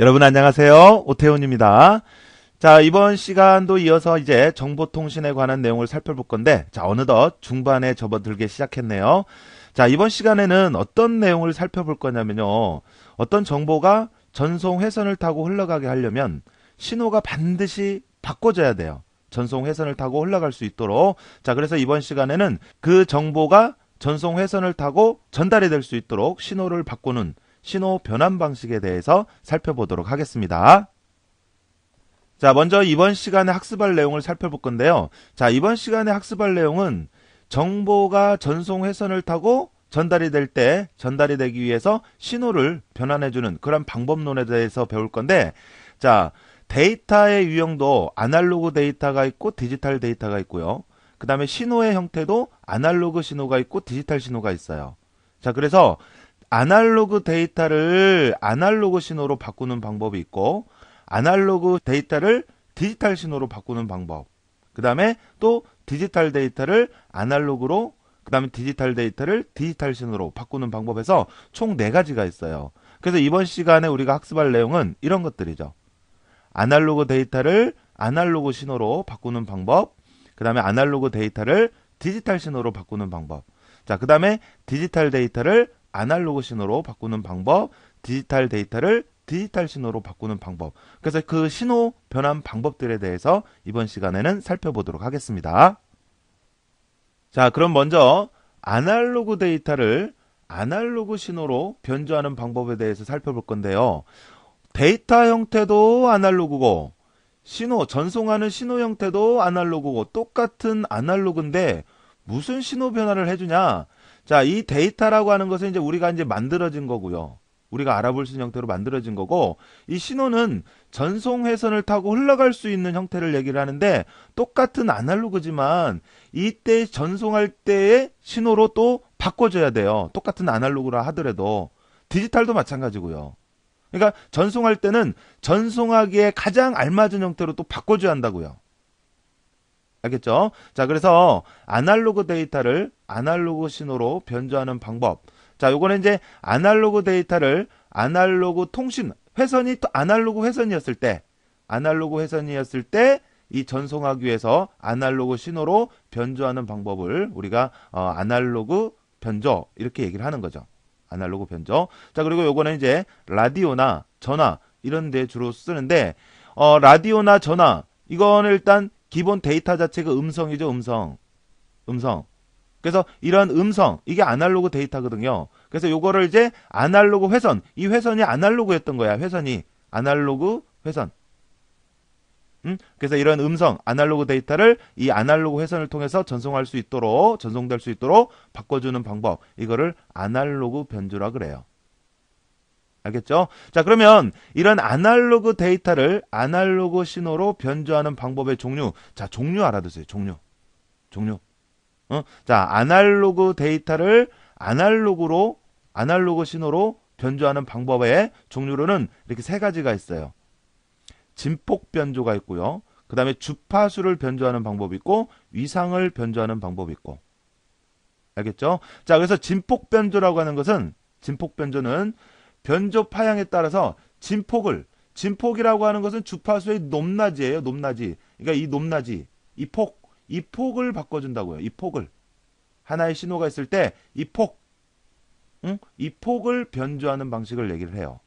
여러분 안녕하세요. 오태훈입니다. 자, 이번 시간도 이어서 이제 정보통신에 관한 내용을 살펴볼 건데, 자, 어느덧 중반에 접어들기 시작했네요. 자, 이번 시간에는 어떤 내용을 살펴볼 거냐면요. 어떤 정보가 전송 회선을 타고 흘러가게 하려면 신호가 반드시 바꿔줘야 돼요. 전송 회선을 타고 흘러갈 수 있도록. 자, 그래서 이번 시간에는 그 정보가 전송 회선을 타고 전달이 될 수 있도록 신호를 바꾸는 신호 변환 방식에 대해서 살펴보도록 하겠습니다. 자, 먼저 이번 시간에 학습할 내용을 살펴볼 건데요. 자, 이번 시간에 학습할 내용은 정보가 전송 회선을 타고 전달이 될 때 전달이 되기 위해서 신호를 변환해주는 그런 방법론에 대해서 배울 건데, 자, 데이터의 유형도 아날로그 데이터가 있고 디지털 데이터가 있고요. 그 다음에 신호의 형태도 아날로그 신호가 있고 디지털 신호가 있어요. 자, 그래서 아날로그 데이터를 아날로그 신호로 바꾸는 방법이 있고, 아날로그 데이터를 디지털 신호로 바꾸는 방법. 그 다음에 또 디지털 데이터를 아날로그로, 그 다음에 디지털 데이터를 디지털 신호로 바꾸는 방법에서 총 4가지가 있어요. 그래서 이번 시간에 우리가 학습할 내용은 이런 것들이죠. 아날로그 데이터를 아날로그 신호로 바꾸는 방법, 그 다음에 아날로그 데이터를 디지털 신호로 바꾸는 방법. 자, 그 다음에 디지털 데이터를 아날로그 신호로 바꾸는 방법, 디지털 데이터를 디지털 신호로 바꾸는 방법. 그래서 그 신호 변환 방법들에 대해서 이번 시간에는 살펴보도록 하겠습니다. 자, 그럼 먼저 아날로그 데이터를 아날로그 신호로 변조하는 방법에 대해서 살펴볼 건데요. 데이터 형태도 아날로그고 신호, 전송하는 신호 형태도 아날로그고 똑같은 아날로그인데 무슨 신호 변화를 해주냐? 자, 이 데이터라고 하는 것은 이제 우리가 이제 만들어진 거고요. 우리가 알아볼 수 있는 형태로 만들어진 거고, 이 신호는 전송 회선을 타고 흘러갈 수 있는 형태를 얘기를 하는데, 똑같은 아날로그지만 이때 전송할 때의 신호로 또 바꿔줘야 돼요. 똑같은 아날로그라 하더라도. 디지털도 마찬가지고요. 그러니까 전송할 때는 전송하기에 가장 알맞은 형태로 또 바꿔줘야 한다고요. 알겠죠? 자, 그래서 아날로그 데이터를 아날로그 신호로 변조하는 방법. 자, 요거는 이제 아날로그 데이터를 아날로그 통신, 회선이 또 아날로그 회선이었을 때, 이 전송하기 위해서 아날로그 신호로 변조하는 방법을 우리가 아날로그 변조 이렇게 얘기를 하는 거죠. 아날로그 변조. 자, 그리고 요거는 이제 라디오나 전화 이런 데 주로 쓰는데, 라디오나 전화 이거는 일단 기본 데이터 자체가 음성이죠. 음성. 그래서 이런 음성, 이게 아날로그 데이터거든요. 그래서 요거를 이제 아날로그 회선, 이 회선이 아날로그였던 거야. 회선이 아날로그 회선. 그래서 이런 음성, 아날로그 데이터를 이 아날로그 회선을 통해서 전송될 수 있도록 바꿔주는 방법. 이거를 아날로그 변조라 그래요. 알겠죠? 자, 그러면 이런 아날로그 데이터를 아날로그 신호로 변조하는 방법의 종류. 자, 종류 알아두세요. 종류. 자, 아날로그 데이터를 아날로그 신호로 변조하는 방법의 종류로는 이렇게 3가지가 있어요. 진폭 변조가 있고요. 그 다음에 주파수를 변조하는 방법이 있고, 위상을 변조하는 방법이 있고. 알겠죠? 자, 그래서 진폭 변조라고 하는 것은, 진폭 변조는 변조 파형에 따라서 진폭이라고 하는 것은 주파수의 높낮이에요. 높낮이. 그러니까 이 높낮이, 이 폭을 바꿔준다고요. 이 폭을. 하나의 신호가 있을 때 이 폭을 변조하는 방식을 얘기를 해요.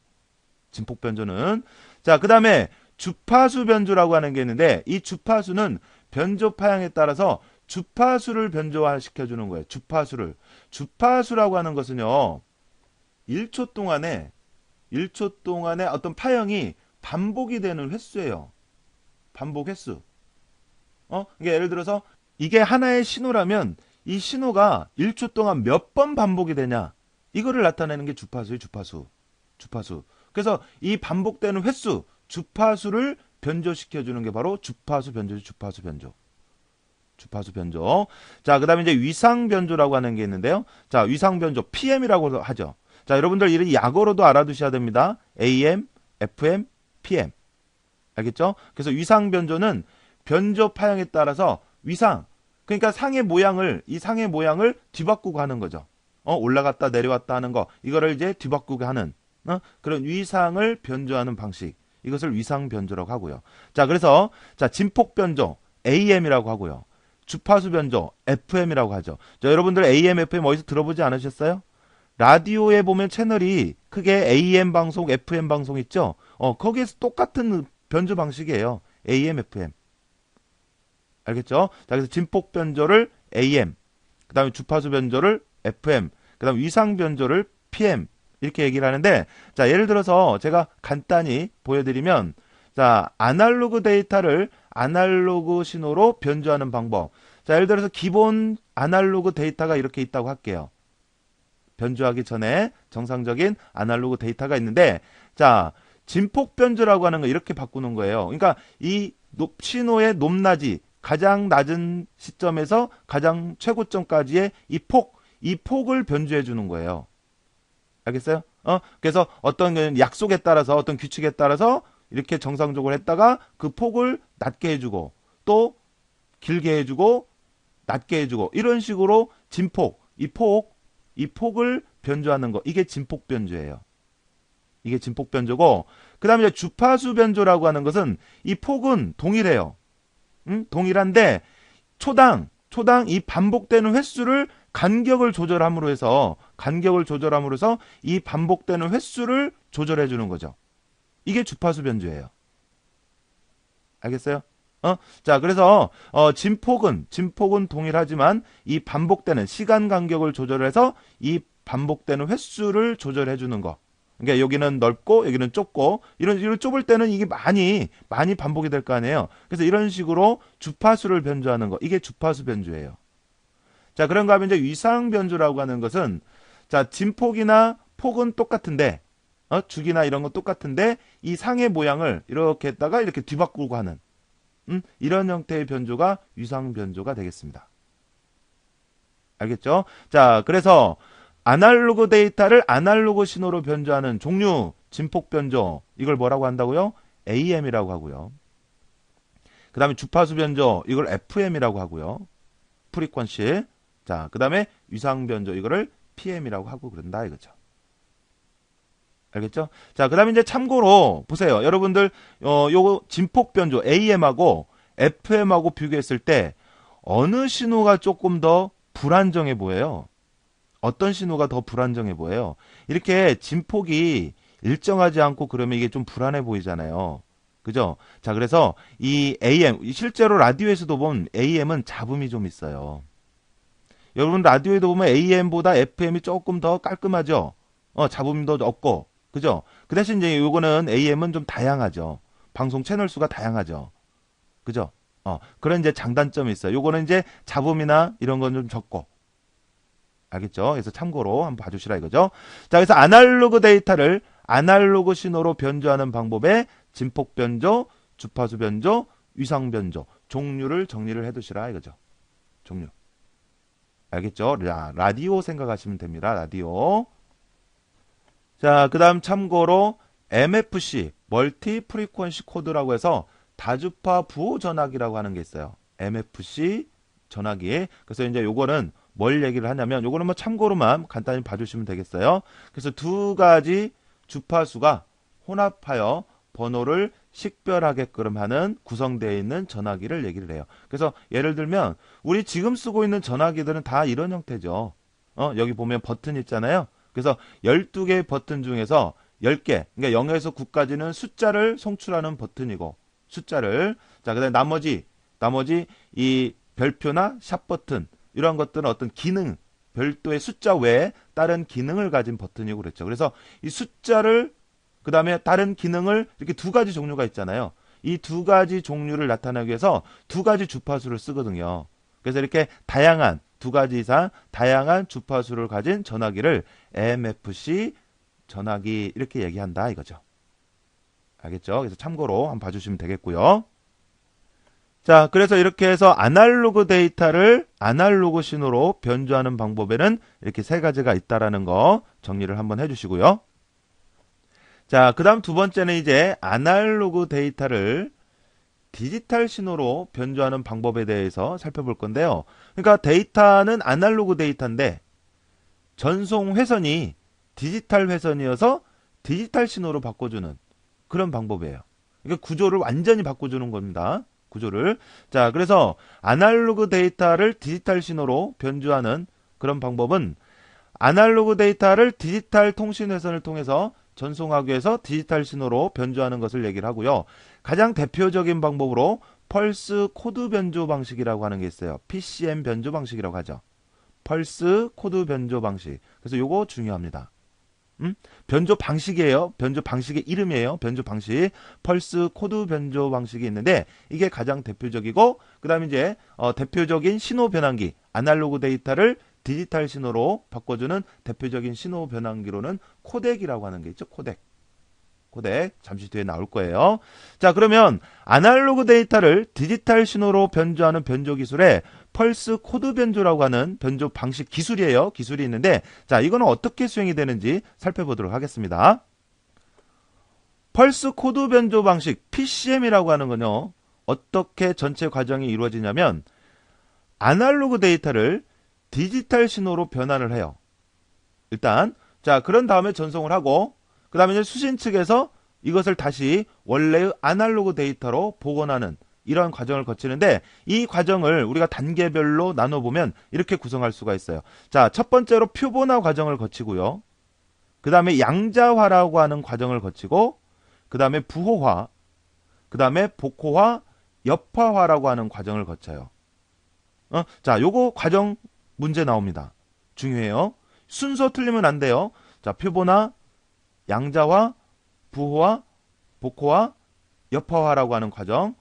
진폭 변조는. 자, 그 다음에 주파수 변조라고 하는 게 있는데, 이 주파수는 변조 파형에 따라서 주파수를 변조시켜주는 거예요. 주파수라고 하는 것은요, 1초 동안에 어떤 파형이 반복이 되는 횟수예요. 반복 횟수. 이게 예를 들어서 이게 하나의 신호라면 이 신호가 1초 동안 몇 번 반복이 되냐, 이거를 나타내는 게 주파수예요. 주파수. 그래서 이 반복되는 횟수, 주파수를 변조시켜주는 게 바로 주파수 변조. 자, 그 다음에 이제 위상 변조라고 하는 게 있는데요. 자, 위상 변조, PM이라고 하죠. 자, 여러분들 이런 약어로도 알아두셔야 됩니다. AM, FM, PM. 알겠죠? 그래서 위상 변조는 변조 파형에 따라서 그러니까 이 상의 모양을 뒤바꾸고 하는 거죠. 올라갔다 내려왔다 하는 거, 이거를 이제 뒤바꾸게 하는. 그런 위상을 변조하는 방식. 이것을 위상 변조라고 하고요. 자, 그래서 자, 진폭 변조 AM이라고 하고요. 주파수 변조 FM이라고 하죠. 자, 여러분들 AM, FM 어디서 들어보지 않으셨어요? 라디오에 보면 채널이 크게 AM 방송, FM 방송 있죠? 거기에서 똑같은 변조 방식이에요. AM, FM. 알겠죠? 자, 그래서 진폭 변조를 AM, 그 다음에 주파수 변조를 FM, 그 다음에 위상 변조를 PM, 이렇게 얘기를 하는데, 자, 예를 들어서 제가 간단히 보여드리면, 자, 아날로그 데이터를 아날로그 신호로 변조하는 방법. 자, 예를 들어서 기본 아날로그 데이터가 이렇게 있다고 할게요. 변조하기 전에 정상적인 아날로그 데이터가 있는데, 자, 진폭 변조라고 하는 거 이렇게 바꾸는 거예요. 그러니까 이 신호의 높낮이, 가장 낮은 시점에서 가장 최고점까지의 이 폭을 변조해 주는 거예요. 알겠어요? 그래서 어떤 약속에 따라서, 어떤 규칙에 따라서 이렇게 정상적으로 했다가 그 폭을 낮게 해주고, 또 길게 해주고, 낮게 해주고, 이런 식으로 진폭, 이 폭을 변조하는 거. 이게 진폭 변조예요. 이게 진폭 변조고, 그 다음에 주파수 변조라고 하는 것은 이 폭은 동일해요. 동일한데, 초당 이 반복되는 횟수를 간격을 조절함으로 해서 이 반복되는 횟수를 조절해 주는 거죠. 이게 주파수 변조예요. 알겠어요? 자, 그래서 진폭은 동일하지만 이 반복되는 시간 간격을 조절해서 이 반복되는 횟수를 조절해 주는 거. 그러니까 여기는 넓고 여기는 좁고 이런 좁을 때는 이게 많이 반복이 될 거 아니에요. 그래서 이런 식으로 주파수를 변조하는 거. 이게 주파수 변조예요. 자, 그런가 하면 이제 위상 변조라고 하는 것은, 자, 진폭이나 폭은 똑같은데, 주기나 이런 건 똑같은데, 이 상의 모양을 이렇게 했다가 이렇게 뒤바꾸고 하는, 이런 형태의 변조가 위상 변조가 되겠습니다. 알겠죠? 자, 그래서 아날로그 데이터를 아날로그 신호로 변조하는 종류, 진폭 변조, 이걸 뭐라고 한다고요? AM이라고 하고요. 그 다음에 주파수 변조, 이걸 FM이라고 하고요. 프리퀀시. 자, 그 다음에 위상 변조, 이거를 PM이라고 하고 그런다 이거죠. 알겠죠? 자, 그 다음에 이제 참고로 보세요. 여러분들 요거 진폭 변조 AM하고 FM하고 비교했을 때 어느 신호가 조금 더 불안정해 보여요? 어떤 신호가 더 불안정해 보여요? 이렇게 진폭이 일정하지 않고 그러면 이게 좀 불안해 보이잖아요. 그죠? 자, 그래서 이 AM, 실제로 라디오에서도 보면 AM은 잡음이 좀 있어요. 여러분 라디오에도 보면 AM보다 FM이 조금 더 깔끔하죠? 잡음도 없고, 그죠? 그 대신 이제 요거는 AM은 좀 다양하죠. 방송 채널 수가 다양하죠. 그죠? 그런 이제 장단점이 있어요. 요거는 이제 잡음이나 이런 건 좀 적고. 알겠죠? 그래서 참고로 한번 봐주시라 이거죠. 자, 그래서 아날로그 데이터를 아날로그 신호로 변조하는 방법에 진폭 변조, 주파수 변조, 위상 변조, 종류를 정리를 해두시라 이거죠. 종류. 알겠죠? 라디오 생각하시면 됩니다. 라디오. 자, 그 다음 참고로 MFC, 멀티 프리퀀시 코드라고 해서 다주파 부호 전화기라고 하는 게 있어요. MFC 전화기. 그래서 이제 요거는 뭘 얘기를 하냐면, 요거는 뭐 참고로만 간단히 봐주시면 되겠어요. 그래서 두 가지 주파수가 혼합하여 번호를 식별하게끔 하는 구성되어 있는 전화기를 얘기를 해요. 그래서 예를 들면 우리 지금 쓰고 있는 전화기들은 다 이런 형태죠. 여기 보면 버튼 있잖아요. 그래서 12개의 버튼 중에서 10개, 그러니까 0에서 9까지는 숫자를 송출하는 버튼이고, 숫자를, 자, 그 다음에 나머지 이 별표나 샵 버튼, 이러한 것들은 어떤 기능, 별도의 숫자 외에 다른 기능을 가진 버튼이고 그랬죠. 그래서 이 숫자를, 그 다음에 다른 기능을 이렇게 두 가지 종류가 있잖아요. 이 두 가지 종류를 나타내기 위해서 두 가지 주파수를 쓰거든요. 그래서 이렇게 다양한, 두 가지 이상 다양한 주파수를 가진 전화기를 MFC 전화기 이렇게 얘기한다 이거죠. 알겠죠? 그래서 참고로 한번 봐주시면 되겠고요. 자, 그래서 이렇게 해서 아날로그 데이터를 아날로그 신호로 변조하는 방법에는 이렇게 세 가지가 있다라는 거 정리를 한번 해주시고요. 자, 그 다음 두 번째는 이제 아날로그 데이터를 디지털 신호로 변조하는 방법에 대해서 살펴볼 건데요. 그러니까 데이터는 아날로그 데이터인데 전송 회선이 디지털 회선이어서 디지털 신호로 바꿔주는 그런 방법이에요. 그러니까 구조를 완전히 바꿔주는 겁니다. 구조를. 자, 그래서 아날로그 데이터를 디지털 신호로 변주하는 그런 방법은 아날로그 데이터를 디지털 통신 회선을 통해서 전송하기 위해서 디지털 신호로 변주하는 것을 얘기를 하고요. 가장 대표적인 방법으로 펄스 코드 변조 방식이라고 하는 게 있어요. PCM 변조 방식이라고 하죠. 펄스 코드 변조 방식. 그래서 요거 중요합니다. 변조 방식이에요. 변조 방식의 이름이에요. 변조 방식. 펄스 코드 변조 방식이 있는데 이게 가장 대표적이고 그다음에 이제 대표적인 신호 변환기 아날로그 데이터를 디지털 신호로 바꿔주는 대표적인 신호 변환기로는 코덱이라고 하는 게 있죠. 코덱. 잠시 뒤에 나올 거예요. 자, 그러면 아날로그 데이터를 디지털 신호로 변조하는 변조 기술에 펄스 코드 변조라고 하는 변조 방식 기술이에요. 기술이 있는데 자, 이거는 어떻게 수행이 되는지 살펴보도록 하겠습니다. 펄스 코드 변조 방식 PCM이라고 하는 건요. 어떻게 전체 과정이 이루어지냐면 아날로그 데이터를 디지털 신호로 변환을 해요. 일단 자, 그런 다음에 전송을 하고 그 다음에 이제 수신 측에서 이것을 다시 원래의 아날로그 데이터로 복원하는 이런 과정을 거치는데 이 과정을 우리가 단계별로 나눠보면 이렇게 구성할 수가 있어요. 자, 첫 번째로 표본화 과정을 거치고요. 그 다음에 양자화라고 하는 과정을 거치고 그 다음에 부호화, 그 다음에 복호화, 엽화화라고 하는 과정을 거쳐요. 자, 요거 과정 문제 나옵니다. 중요해요. 순서 틀리면 안 돼요. 자, 표본화, 양자화, 부호화, 복호화, 엽화화라고 하는 과정.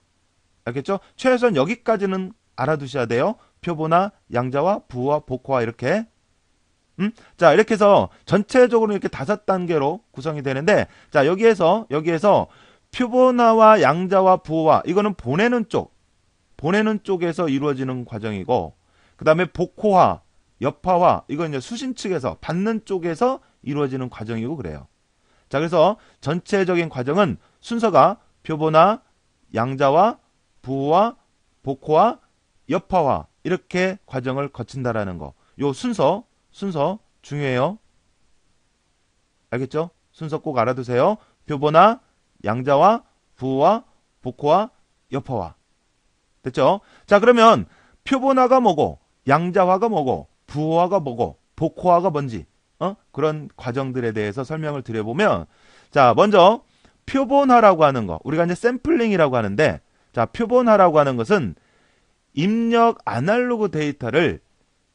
알겠죠? 최소한 여기까지는 알아두셔야 돼요. 표본화, 양자화, 부호화, 복호화 이렇게. 자, 이렇게 해서 전체적으로 이렇게 5단계로 구성이 되는데 자, 여기에서 표본화와 양자화, 부호화 이거는 보내는 쪽에서 이루어지는 과정이고 그 다음에 복호화, 엽화화 이건 이제 수신 측에서 받는 쪽에서 이루어지는 과정이고 그래요. 자, 그래서 전체적인 과정은 순서가 표본화, 양자화, 부호화, 복호화, 엽화화 이렇게 과정을 거친다라는 거. 요 순서 중요해요. 알겠죠? 순서 꼭 알아두세요. 표본화, 양자화, 부호화, 복호화, 엽화화. 됐죠? 자, 그러면 표본화가 뭐고 양자화가 뭐고 부호화가 뭐고 복호화가 뭔지 그런 과정들에 대해서 설명을 드려보면 자, 먼저 표본화라고 하는 거 우리가 이제 샘플링이라고 하는데 자, 표본화라고 하는 것은 입력 아날로그 데이터를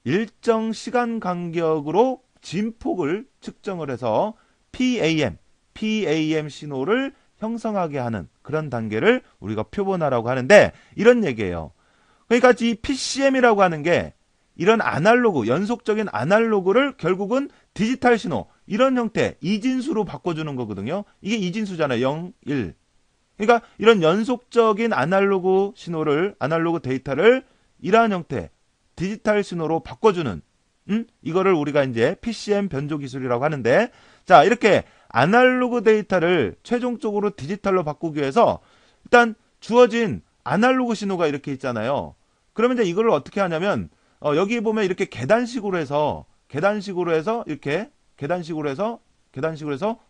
일정 시간 간격으로 진폭을 측정을 해서 PAM 신호를 형성하게 하는 그런 단계를 우리가 표본화라고 하는데 이런 얘기예요. 그러니까 이 PCM이라고 하는 게 이런 아날로그, 연속적인 아날로그를 결국은 디지털 신호, 이런 형태, 이진수로 바꿔주는 거거든요. 이게 이진수잖아요. 0, 1. 그러니까 이런 연속적인 아날로그 신호를, 아날로그 데이터를 이러한 형태, 디지털 신호로 바꿔주는, 이거를 우리가 이제 PCM 변조 기술이라고 하는데, 자, 이렇게 아날로그 데이터를 최종적으로 디지털로 바꾸기 위해서 일단 주어진 아날로그 신호가 이렇게 있잖아요. 그러면 이제 이걸 어떻게 하냐면, 여기 보면 이렇게 계단식으로 해서 이렇게 계단식으로 해서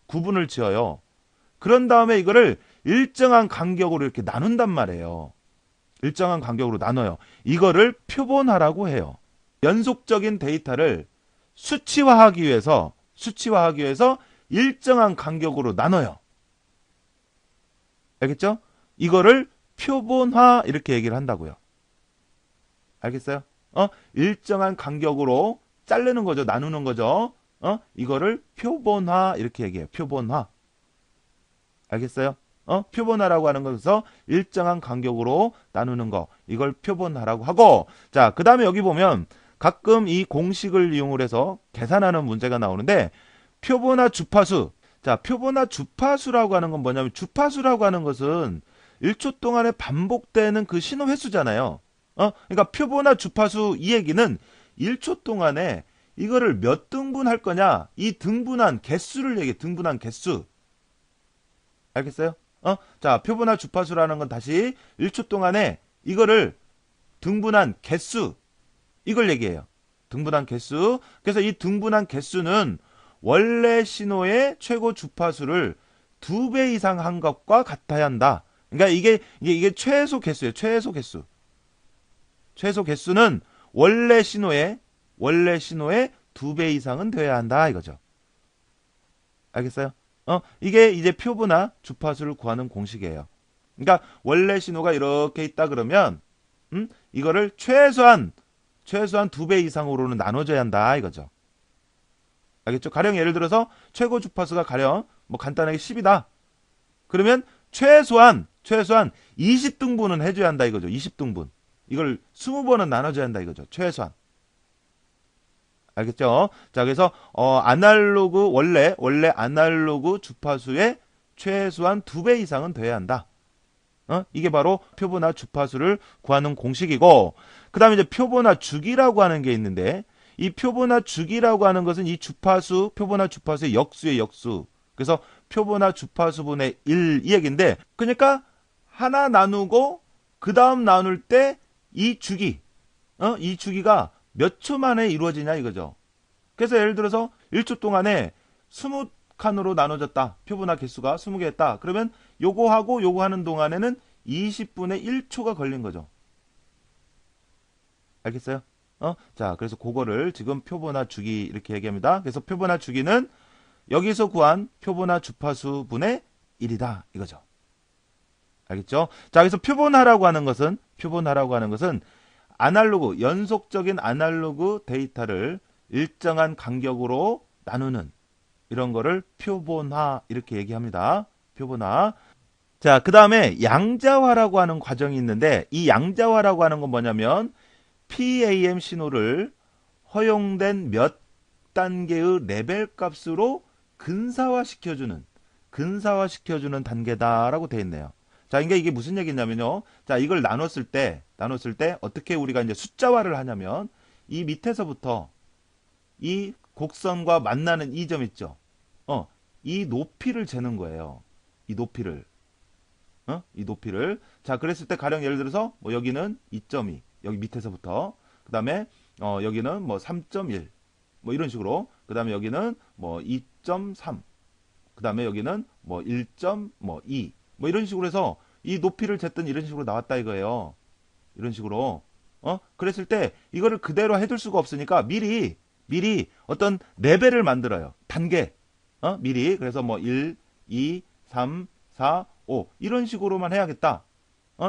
구분을 지어요. 그런 다음에 이거를 일정한 간격으로 이렇게 나눈단 말이에요. 일정한 간격으로 나눠요. 이거를 표본화라고 해요. 연속적인 데이터를 수치화하기 위해서 일정한 간격으로 나눠요. 알겠죠? 이거를 표본화 이렇게 얘기를 한다고요. 알겠어요? 일정한 간격으로 자르는 거죠. 나누는 거죠. 이거를 표본화 이렇게 얘기해요. 표본화. 알겠어요? 표본화라고 하는 것에서 일정한 간격으로 나누는 거. 이걸 표본화라고 하고 자, 그 다음에 여기 보면 가끔 이 공식을 이용을 해서 계산하는 문제가 나오는데 표본화 주파수. 자, 표본화 주파수라고 하는 건 뭐냐면 주파수라고 하는 것은 1초 동안에 반복되는 그 신호 횟수잖아요. 그러니까 표본화 주파수 이 얘기는 1초 동안에 이거를 몇 등분할 거냐 이 등분한 개수를 얘기해. 등분한 개수. 알겠어요? 자, 표본화 주파수라는 건 다시 1초 동안에 이거를 등분한 개수 이걸 얘기해요. 등분한 개수. 그래서 이 등분한 개수는 원래 신호의 최고 주파수를 2배 이상 한 것과 같아야 한다. 그러니까 이게 최소 개수예요. 최소 개수. 최소 개수는 원래 신호의 2배 이상은 되어야 한다 이거죠. 알겠어요? 이게 이제 표보나 주파수를 구하는 공식이에요. 그러니까 원래 신호가 이렇게 있다 그러면 이거를 최소한 2배 이상으로는 나눠줘야 한다 이거죠. 알겠죠? 가령 예를 들어서 최고 주파수가 가령 뭐 간단하게 10이다. 그러면 최소한 20등분은 해줘야 한다 이거죠. 20등분. 이걸 20번은 나눠줘야 한다 이거죠. 최소한. 알겠죠? 자, 그래서 아날로그 원래 아날로그 주파수의 최소한 2배 이상은 돼야 한다. 이게 바로 표보나 주파수를 구하는 공식이고, 그 다음에 이제 표보나 주기라고 하는 게 있는데, 이 표보나 주기라고 하는 것은 이 주파수, 표보나 주파수의 역수의 역수. 그래서 표보나 주파수분의 1 이 얘기인데, 그러니까 하나 나누고 그 다음 나눌 때 이 주기, 이 주기가 몇 초 만에 이루어지냐 이거죠. 그래서 예를 들어서 1초 동안에 20칸으로 나눠졌다. 표보나 개수가 20개였다. 그러면 요거하고 요거 하는 동안에는 20분의 1초가 걸린 거죠. 알겠어요? 자, 그래서 그거를 지금 표보나 주기 이렇게 얘기합니다. 그래서 표보나 주기는 여기서 구한 표보나 주파수분의 1이다. 이거죠. 알겠죠? 자, 그래서 표본하라고 하는 것은 아날로그, 연속적인 아날로그 데이터를 일정한 간격으로 나누는 이런 거를 표본화 이렇게 얘기합니다. 표본화. 자, 그 다음에 양자화라고 하는 과정이 있는데 이 양자화라고 하는 건 뭐냐면 PAM 신호를 허용된 몇 단계의 레벨 값으로 근사화시켜주는 단계다라고 되어 있네요. 자, 이게 무슨 얘기냐면요. 자, 이걸 나눴을 때 어떻게 우리가 이제 숫자화를 하냐면 이 밑에서부터 이 곡선과 만나는 이 점 있죠. 이 높이를 재는 거예요. 이 높이를. 이 높이를. 자, 그랬을 때 가령 예를 들어서 뭐 여기는 2.2. 여기 밑에서부터. 그다음에 여기는 뭐 3.1. 뭐 이런 식으로. 그다음에 여기는 뭐 2.3. 그다음에 여기는 뭐 1.2. 뭐 이런 식으로 해서 이 높이를 쟀더니 이런 식으로 나왔다 이거예요. 이런 식으로. 그랬을 때 이거를 그대로 해둘 수가 없으니까 미리 어떤 레벨을 만들어요. 단계. 미리. 그래서 뭐 1, 2, 3, 4, 5 이런 식으로만 해야겠다.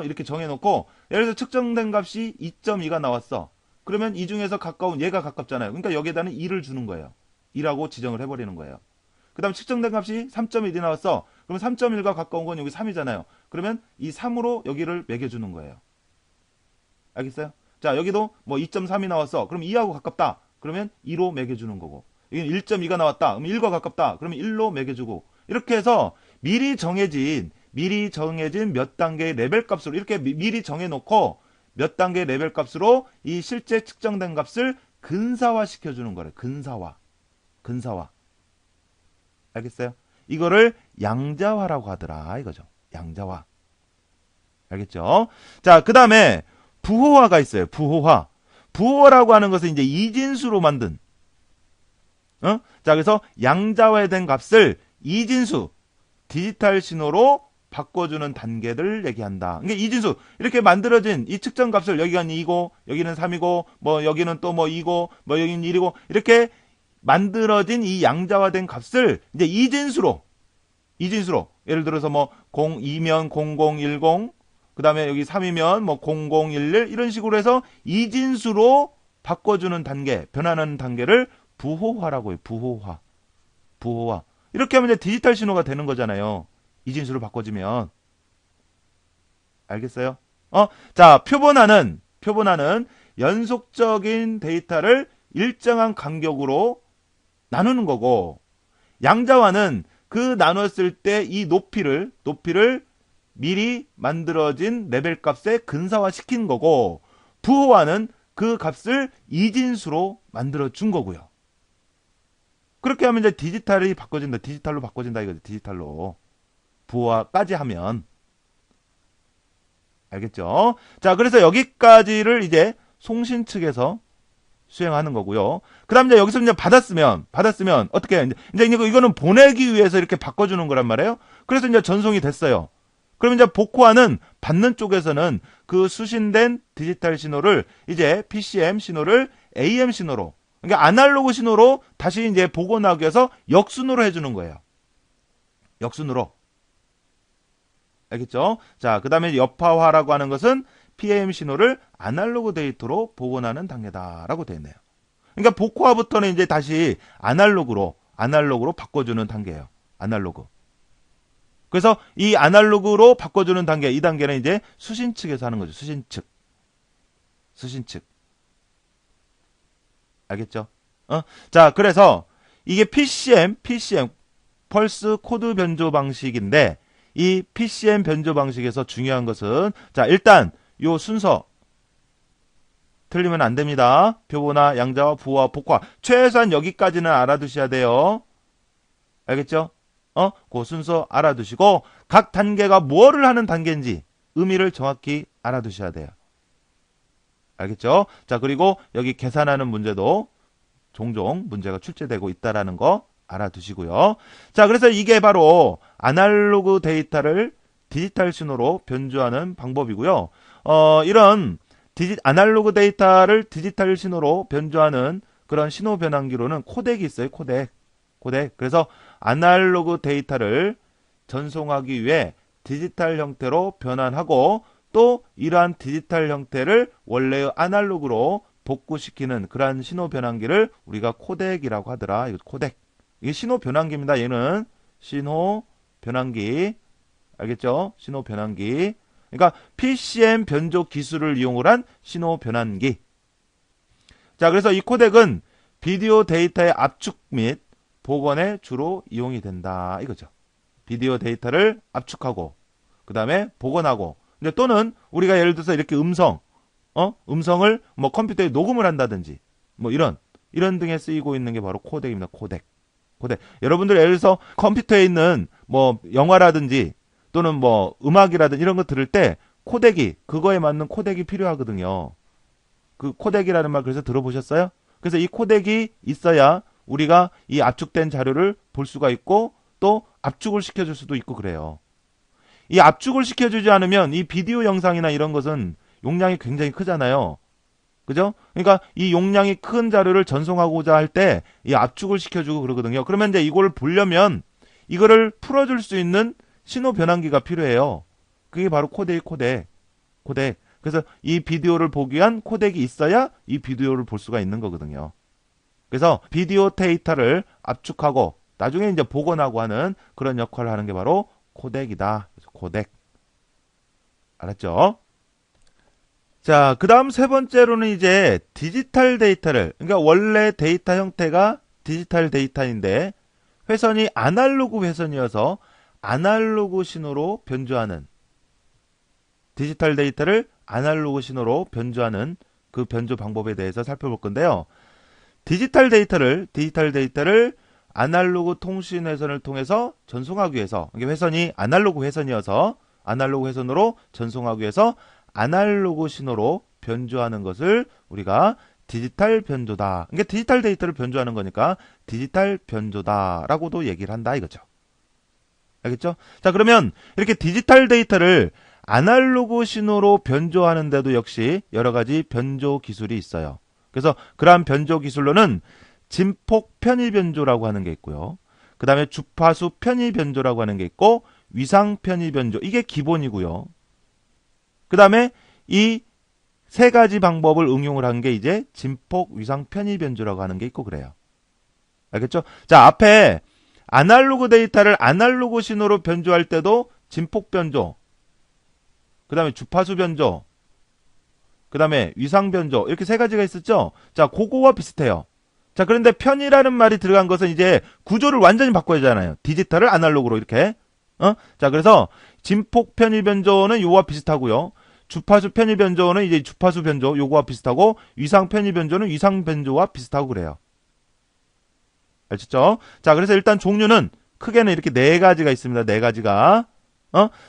이렇게 정해놓고 예를 들어 측정된 값이 2.2가 나왔어. 그러면 이 중에서 가까운 얘가 가깝잖아요. 그러니까 여기에다는 2를 주는 거예요. 2라고 지정을 해버리는 거예요. 그 다음 측정된 값이 3.1이 나왔어. 그러면 3.1과 가까운 건 여기 3이잖아요. 그러면 이 3으로 여기를 매겨주는 거예요. 알겠어요? 자, 여기도 뭐 2.3이 나왔어. 그럼 2하고 가깝다. 그러면 2로 매겨주는 거고. 여기는 1.2가 나왔다. 그럼 1과 가깝다. 그러면 1로 매겨주고. 이렇게 해서 미리 정해진 몇 단계의 레벨 값으로 이렇게 미리 정해놓고 몇 단계의 레벨 값으로 이 실제 측정된 값을 근사화 시켜주는 거래. 근사화. 알겠어요? 이거를 양자화라고 하더라 이거죠. 양자화. 알겠죠? 자, 그 다음에 부호화가 있어요. 부호화라고 하는 것은 이제 이진수로 만든. 자, 그래서 양자화된 값을 이진수, 디지털 신호로 바꿔주는 단계를 얘기한다. 그러니까 이진수 이렇게 만들어진 이 측정 값을 여기가 2고 여기는 3이고 뭐 여기는 또 뭐 2고 뭐 여기는 1이고 이렇게 만들어진 이 양자화된 값을 이제 이진수로 예를 들어서 뭐 2면 0010 그다음에 여기 3이면 뭐 0011 이런 식으로 해서 이진수로 바꿔주는 단계, 변하는 단계를 부호화라고 해요. 부호화. 이렇게 하면 이제 디지털 신호가 되는 거잖아요. 이진수로 바꿔주면. 알겠어요? 자, 표본화는 연속적인 데이터를 일정한 간격으로 나누는 거고, 양자화는 그 나눴을 때 이 높이를 미리 만들어진 레벨 값에 근사화 시킨 거고, 부호화는 그 값을 이진수로 만들어 준 거고요. 그렇게 하면 이제 디지털로 바꿔진다 이거죠. 디지털로. 부호화까지 하면. 알겠죠? 자, 그래서 여기까지를 이제 송신 측에서 수행하는 거고요. 그 다음 이제 여기서 이제 받았으면 어떻게 해? 이제 이거는 보내기 위해서 이렇게 바꿔주는 거란 말이에요. 그래서 이제 전송이 됐어요. 그럼 이제 복호화는 받는 쪽에서는 그 수신된 디지털 신호를 이제 PCM 신호를 AM 신호로, 그러니까 아날로그 신호로 다시 이제 복원하기 위해서 역순으로 해주는 거예요. 역순으로. 알겠죠? 자, 그 다음에 여파화라고 하는 것은 PAM 신호를 아날로그 데이터로 복원하는 단계다라고 되어 있네요. 그러니까 복호화부터는 이제 다시 아날로그로 바꿔주는 단계예요. 아날로그. 그래서 이 아날로그로 바꿔주는 단계, 이 단계는 이제 수신 측에서 하는 거죠. 수신 측. 알겠죠? 자, 그래서 이게 PCM, 펄스 코드 변조 방식인데, 이 PCM 변조 방식에서 중요한 것은, 자, 일단 요 순서 틀리면 안 됩니다. 표보나 양자와 부호와 복화. 최소한 여기까지는 알아두셔야 돼요. 알겠죠? 그 순서 알아두시고 각 단계가 뭐를 하는 단계인지 의미를 정확히 알아두셔야 돼요. 알겠죠? 자, 그리고 여기 계산하는 문제도 종종 문제가 출제되고 있다라는 거 알아두시고요. 자, 그래서 이게 바로 아날로그 데이터를 디지털 신호로 변조하는 방법이고요. 이런 아날로그 데이터를 디지털 신호로 변조하는 그런 신호 변환기로는 코덱이 있어요. 코덱. 그래서 아날로그 데이터를 전송하기 위해 디지털 형태로 변환하고 또 이러한 디지털 형태를 원래의 아날로그로 복구시키는 그러한 신호 변환기를 우리가 코덱이라고 하더라. 이거 코덱. 이게 신호 변환기입니다. 얘는 신호 변환기. 알겠죠? 신호 변환기. 그러니까 PCM 변조 기술을 이용을 한 신호 변환기. 자, 그래서 이 코덱은 비디오 데이터의 압축 및 복원에 주로 이용이 된다. 이거죠. 비디오 데이터를 압축하고 그 다음에 복원하고 이제 또는 우리가 예를 들어서 이렇게 음성을 뭐 컴퓨터에 녹음을 한다든지 뭐 이런 등에 쓰이고 있는 게 바로 코덱입니다. 코덱. 여러분들 예를 들어서 컴퓨터에 있는 뭐 영화라든지 또는 뭐 음악이라든지 이런 거 들을 때 코덱이 그거에 맞는 코덱이 필요하거든요. 그 코덱이라는 말 그래서 들어보셨어요? 그래서 이 코덱이 있어야 우리가 이 압축된 자료를 볼 수가 있고 또 압축을 시켜줄 수도 있고 그래요. 이 압축을 시켜주지 않으면 이 비디오 영상이나 이런 것은 용량이 굉장히 크잖아요. 그죠? 그러니까 이 용량이 큰 자료를 전송하고자 할 때 이 압축을 시켜주고 그러거든요. 그러면 이제 이걸 보려면 이거를 풀어줄 수 있는 신호 변환기가 필요해요. 그게 바로 코덱. 그래서 이 비디오를 보기 위한 코덱이 있어야 이 비디오를 볼 수가 있는 거거든요. 그래서 비디오 데이터를 압축하고 나중에 이제 복원하고 하는 그런 역할을 하는 게 바로 코덱이다. 코덱. 알았죠? 자, 그 다음 세 번째로는 이제 디지털 데이터를, 그러니까 원래 데이터 형태가 디지털 데이터인데 회선이 아날로그 회선이어서 아날로그 신호로 변조하는, 디지털 데이터를 아날로그 신호로 변조하는 그 변조 방법에 대해서 살펴볼 건데요. 디지털 데이터를 아날로그 통신 회선을 통해서 전송하기 위해서, 이게 회선이 아날로그 회선이어서 아날로그 회선으로 전송하기 위해서 아날로그 신호로 변조하는 것을 우리가 디지털 변조다. 이게 디지털 데이터를 변조하는 거니까 디지털 변조다라고도 얘기를 한다 이거죠. 알겠죠? 자, 그러면 이렇게 디지털 데이터를 아날로그 신호로 변조하는데도 역시 여러 가지 변조 기술이 있어요. 그래서 그러한 변조 기술로는 진폭 편의 변조라고 하는 게 있고요. 그 다음에 주파수 편의 변조라고 하는 게 있고 위상 편의 변조, 이게 기본이고요. 그 다음에 이 세 가지 방법을 응용을 한 게 이제 진폭 위상 편의 변조라고 하는 게 있고 그래요. 알겠죠? 자, 앞에 아날로그 데이터를 아날로그 신호로 변조할 때도 진폭 변조, 그 다음에 주파수 변조, 그 다음에 위상 변조, 이렇게 세 가지가 있었죠? 자, 그거와 비슷해요. 자, 그런데 편이라는 말이 들어간 것은 이제 구조를 완전히 바꿔야 하잖아요. 디지털을 아날로그로 이렇게. 자, 그래서 진폭 편의 변조는 요거와 비슷하고요. 주파수 편의 변조는 이제 주파수 변조 요거와 비슷하고 위상 편의 변조는 위상 변조와 비슷하고 그래요. 아시죠? 자, 그래서 일단 종류는 크게는 이렇게 네 가지가 있습니다. 네 가지가.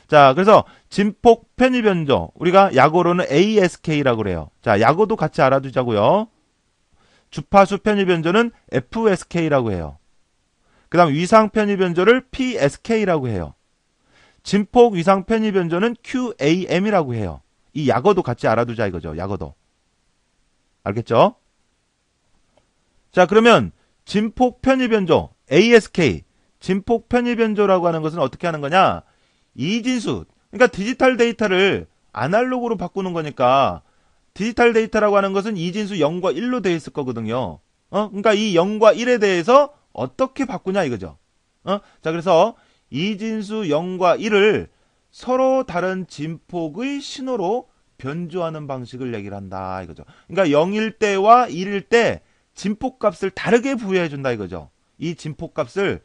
자, 그래서 진폭 편의 변조, 우리가 약어로는 ASK라고 그래요. 자, 약어도 같이 알아두자고요. 주파수 편입 변조는 FSK라고 해요. 그 다음 위상 편입 변조를 PSK라고 해요. 진폭 위상 편입 변조는 QAM이라고 해요. 이 약어도 같이 알아두자 이거죠. 약어도. 알겠죠? 자, 그러면 진폭 편입 변조 ASK 진폭 편입 변조라고 하는 것은 어떻게 하는 거냐? 이진수. 그러니까 디지털 데이터를 아날로그로 바꾸는 거니까 디지털 데이터라고 하는 것은 이진수 0과 1로 되어 있을 거거든요. 그러니까 이 0과 1에 대해서 어떻게 바꾸냐 이거죠. 자, 그래서 이진수 0과 1을 서로 다른 진폭의 신호로 변조하는 방식을 얘기를 한다 이거죠. 그러니까 0일 때와 1일 때 진폭값을 다르게 부여해 준다 이거죠. 이 진폭값을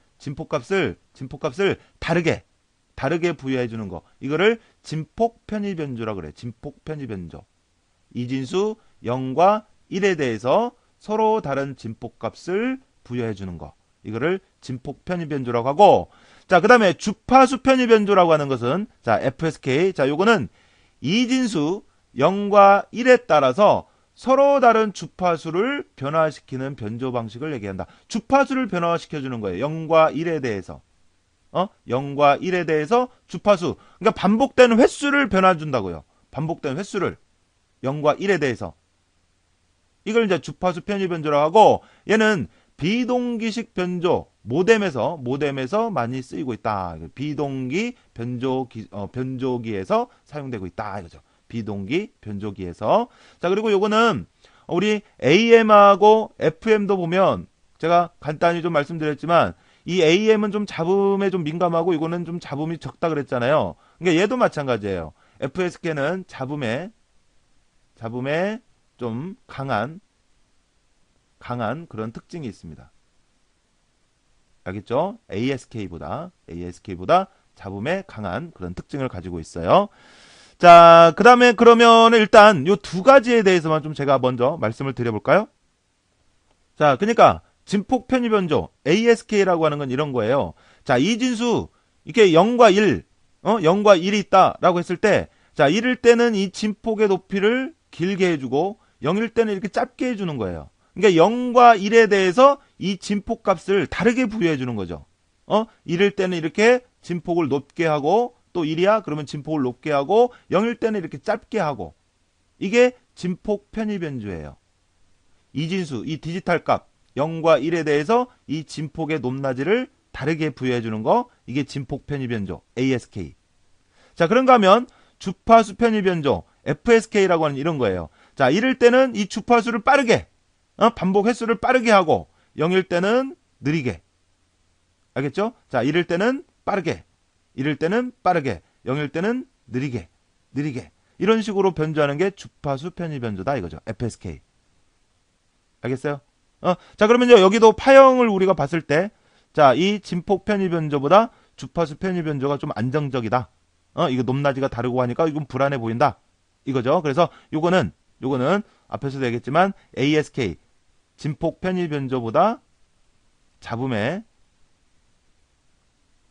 다르게 부여해 주는 거. 이거를 진폭 편입 변조라고 그래. 진폭 편입 변조. 이진수 0과 1에 대해서 서로 다른 진폭값을 부여해 주는 거. 이거를 진폭 편입 변조라고 하고, 자, 그다음에 주파수 편입 변조라고 하는 것은 자, FSK. 자, 요거는 이진수 0과 1에 따라서 서로 다른 주파수를 변화시키는 변조 방식을 얘기한다. 주파수를 변화시켜 주는 거예요. 0과 1에 대해서. 0과 1에 대해서 주파수. 그러니까 반복되는 횟수를 변화 준다고요. 반복되는 횟수를 0과 1에 대해서. 이걸 이제 주파수 편입 변조라고 하고, 얘는 비동기식 변조 모뎀에서 많이 쓰이고 있다. 비동기 변조기에서 사용되고 있다 이거죠. 비동기 변조기에서. 자, 그리고 요거는 우리 AM하고 FM도 보면 제가 간단히 좀 말씀드렸지만 이 AM은 좀 잡음에 좀 민감하고 이거는 좀 잡음이 적다 그랬잖아요. 그러니까 얘도 마찬가지예요. FSK는 잡음에 좀 강한 그런 특징이 있습니다. 알겠죠? ASK보다 잡음에 강한 그런 특징을 가지고 있어요. 자, 그 다음에 그러면 일단 요 두 가지에 대해서만 좀 제가 먼저 말씀을 드려볼까요? 자, 그러니까 진폭 편입 변조 ASK라고 하는 건 이런 거예요. 자, 이진수 이렇게 0과 0과 1이 있다라고 했을 때, 자, 1일 때는 이 진폭의 높이를 길게 해주고 0일 때는 이렇게 짧게 해주는 거예요. 그러니까 0과 1에 대해서 이 진폭 값을 다르게 부여해 주는 거죠. 1일 때는 이렇게 진폭을 높게 하고, 또 1이야? 그러면 진폭을 높게 하고, 0일 때는 이렇게 짧게 하고. 이게 진폭 편입 변조예요. 이진수, 이 디지털 값 0과 1에 대해서 이 진폭의 높낮이를 다르게 부여해 주는 거, 이게 진폭 편입 변조 ASK. 자, 그런가 하면 주파수 편입 변조 FSK라고 하는 이런 거예요. 자, 1일 때는 이 주파수를 빠르게, 반복 횟수를 빠르게 하고, 0일 때는 느리게. 알겠죠? 자, 1일 때는 빠르게, 1일 때는 빠르게, 0일 때는 느리게. 이런 식으로 변조하는 게 주파수 편입 변조다 이거죠. FSK. 알겠어요? 자, 그러면요, 여기도 파형을 우리가 봤을 때, 자, 이 진폭 편입 변조보다 주파수 편입 변조가 좀 안정적이다. 이거 높낮이가 다르고 하니까 이건 불안해 보인다. 이거죠. 그래서 요거는 앞에서도 얘기했지만 ASK 진폭 편입 변조보다 잡음에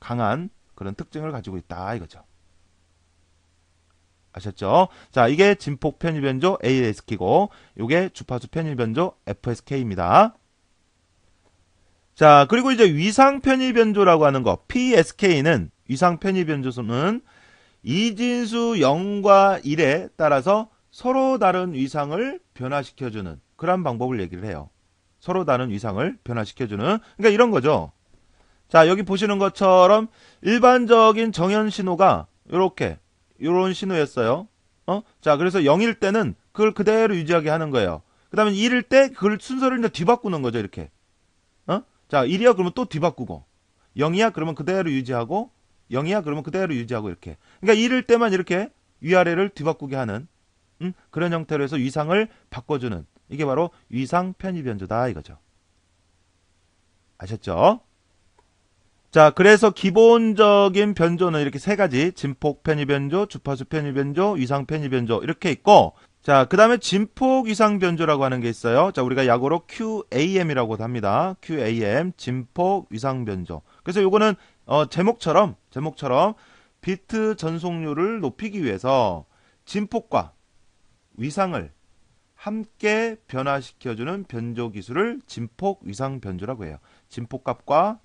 강한 그런 특징을 가지고 있다 이거죠. 아셨죠? 자, 이게 진폭 편입 변조 ASK고 요게 주파수 편입 변조 FSK입니다. 자, 그리고 이제 위상 편입 변조라고 하는 거 PSK는 위상 편입 변조는 이진수 0과 1에 따라서 서로 다른 위상을 변화시켜주는 그런 방법을 얘기를 해요. 서로 다른 위상을 변화시켜주는. 그러니까 이런 거죠. 자, 여기 보시는 것처럼 일반적인 정현 신호가 요런 신호였어요. 자, 그래서 0일 때는 그걸 그대로 유지하게 하는 거예요. 그 다음에 1일 때 그걸 순서를 이제 뒤바꾸는 거죠, 이렇게. 자, 1이야 그러면 또 뒤바꾸고, 0이야 그러면 그대로 유지하고, 0이야 그러면 그대로 유지하고 이렇게. 그러니까 1일 때만 이렇게 위아래를 뒤바꾸게 하는 그런 형태로 해서 위상을 바꿔주는, 이게 바로 위상 편입 변조다 이거죠. 아셨죠? 자, 그래서 기본적인 변조는 이렇게 세 가지, 진폭 편입 변조, 주파수 편입 변조, 위상 편입 변조 이렇게 있고, 자, 그 다음에 진폭 위상 변조라고 하는 게 있어요. 자, 우리가 약어로 QAM이라고 합니다. QAM, 진폭 위상 변조. 그래서 요거는 제목처럼 비트 전송률을 높이기 위해서 진폭과 위상을 함께 변화시켜주는 변조 기술을 진폭 위상 변조라고 해요. 진폭값과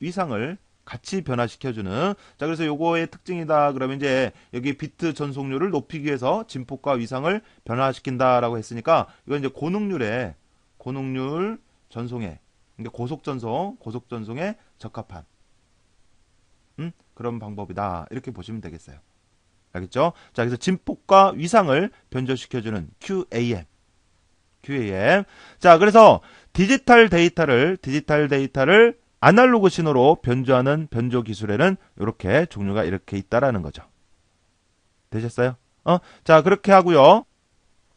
위상을 같이 변화시켜주는. 자, 그래서 요거의 특징이다. 그러면 이제 여기 비트 전송률을 높이기 위해서 진폭과 위상을 변화시킨다라고 했으니까 이건 이제 고능률 전송에, 그러니까 고속 전송에 적합한 그런 방법이다. 이렇게 보시면 되겠어요. 알겠죠? 자, 그래서 진폭과 위상을 변조시켜주는 QAM. 자, 그래서 디지털 데이터를 아날로그 신호로 변조하는 변조 기술에는 이렇게 있다라는 거죠. 되셨어요? 자, 그렇게 하고요.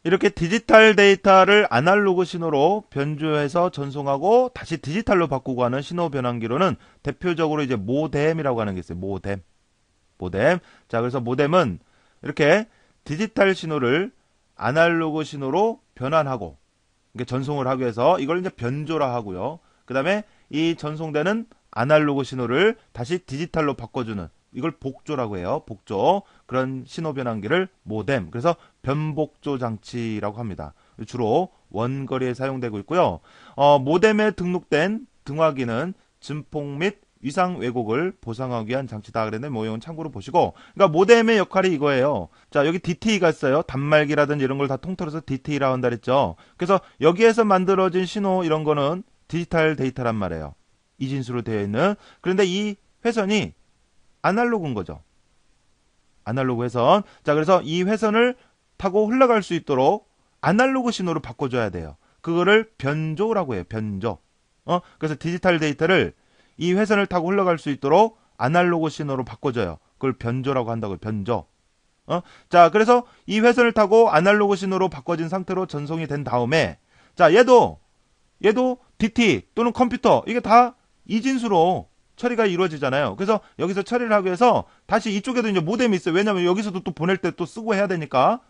이렇게 디지털 데이터를 아날로그 신호로 변조해서 전송하고 다시 디지털로 바꾸고 하는 신호 변환기로는 대표적으로 이제 모뎀이라고 하는 게 있어요. 모뎀. 자, 그래서 모뎀은 이렇게 디지털 신호를 아날로그 신호로 변환하고, 이게 전송을 하기 위해서 이걸 이제 변조라 하고요. 그 다음에 이 전송되는 아날로그 신호를 다시 디지털로 바꿔주는, 이걸 복조라고 해요. 복조. 그런 신호 변환기를 모뎀. 그래서 변복조 장치라고 합니다. 주로 원거리에 사용되고 있고요. 모뎀에 등록된 등화기는 증폭 및 위상 왜곡을 보상하기 위한 장치다. 그랬는데 뭐 이건 참고로 보시고, 그러니까 모뎀의 역할이 이거예요. 자, 여기 DT가 있어요. 단말기라든지 이런 걸 다 통틀어서 DT라고 한다 그랬죠. 그래서 여기에서 만들어진 신호 이런 거는 디지털 데이터란 말이에요. 이진수로 되어 있는. 그런데 이 회선이 아날로그인 거죠. 아날로그 회선. 자, 그래서 이 회선을 타고 흘러갈 수 있도록 아날로그 신호로 바꿔줘야 돼요. 그거를 변조라고 해요. 변조. 그래서 디지털 데이터를 이 회선을 타고 흘러갈 수 있도록 아날로그 신호로 바꿔줘요. 그걸 변조라고 한다고요. 변조. 자, 그래서 이 회선을 타고 아날로그 신호로 바꿔진 상태로 전송이 된 다음에, 자, 얘도 DT 또는 컴퓨터, 이게 다 이진수로 처리가 이루어지잖아요. 그래서 여기서 처리를 하기 위해서 다시 이쪽에도 이제 모뎀이 있어요. 왜냐면 여기서도 또 보낼 때 또 쓰고 해야 되니까.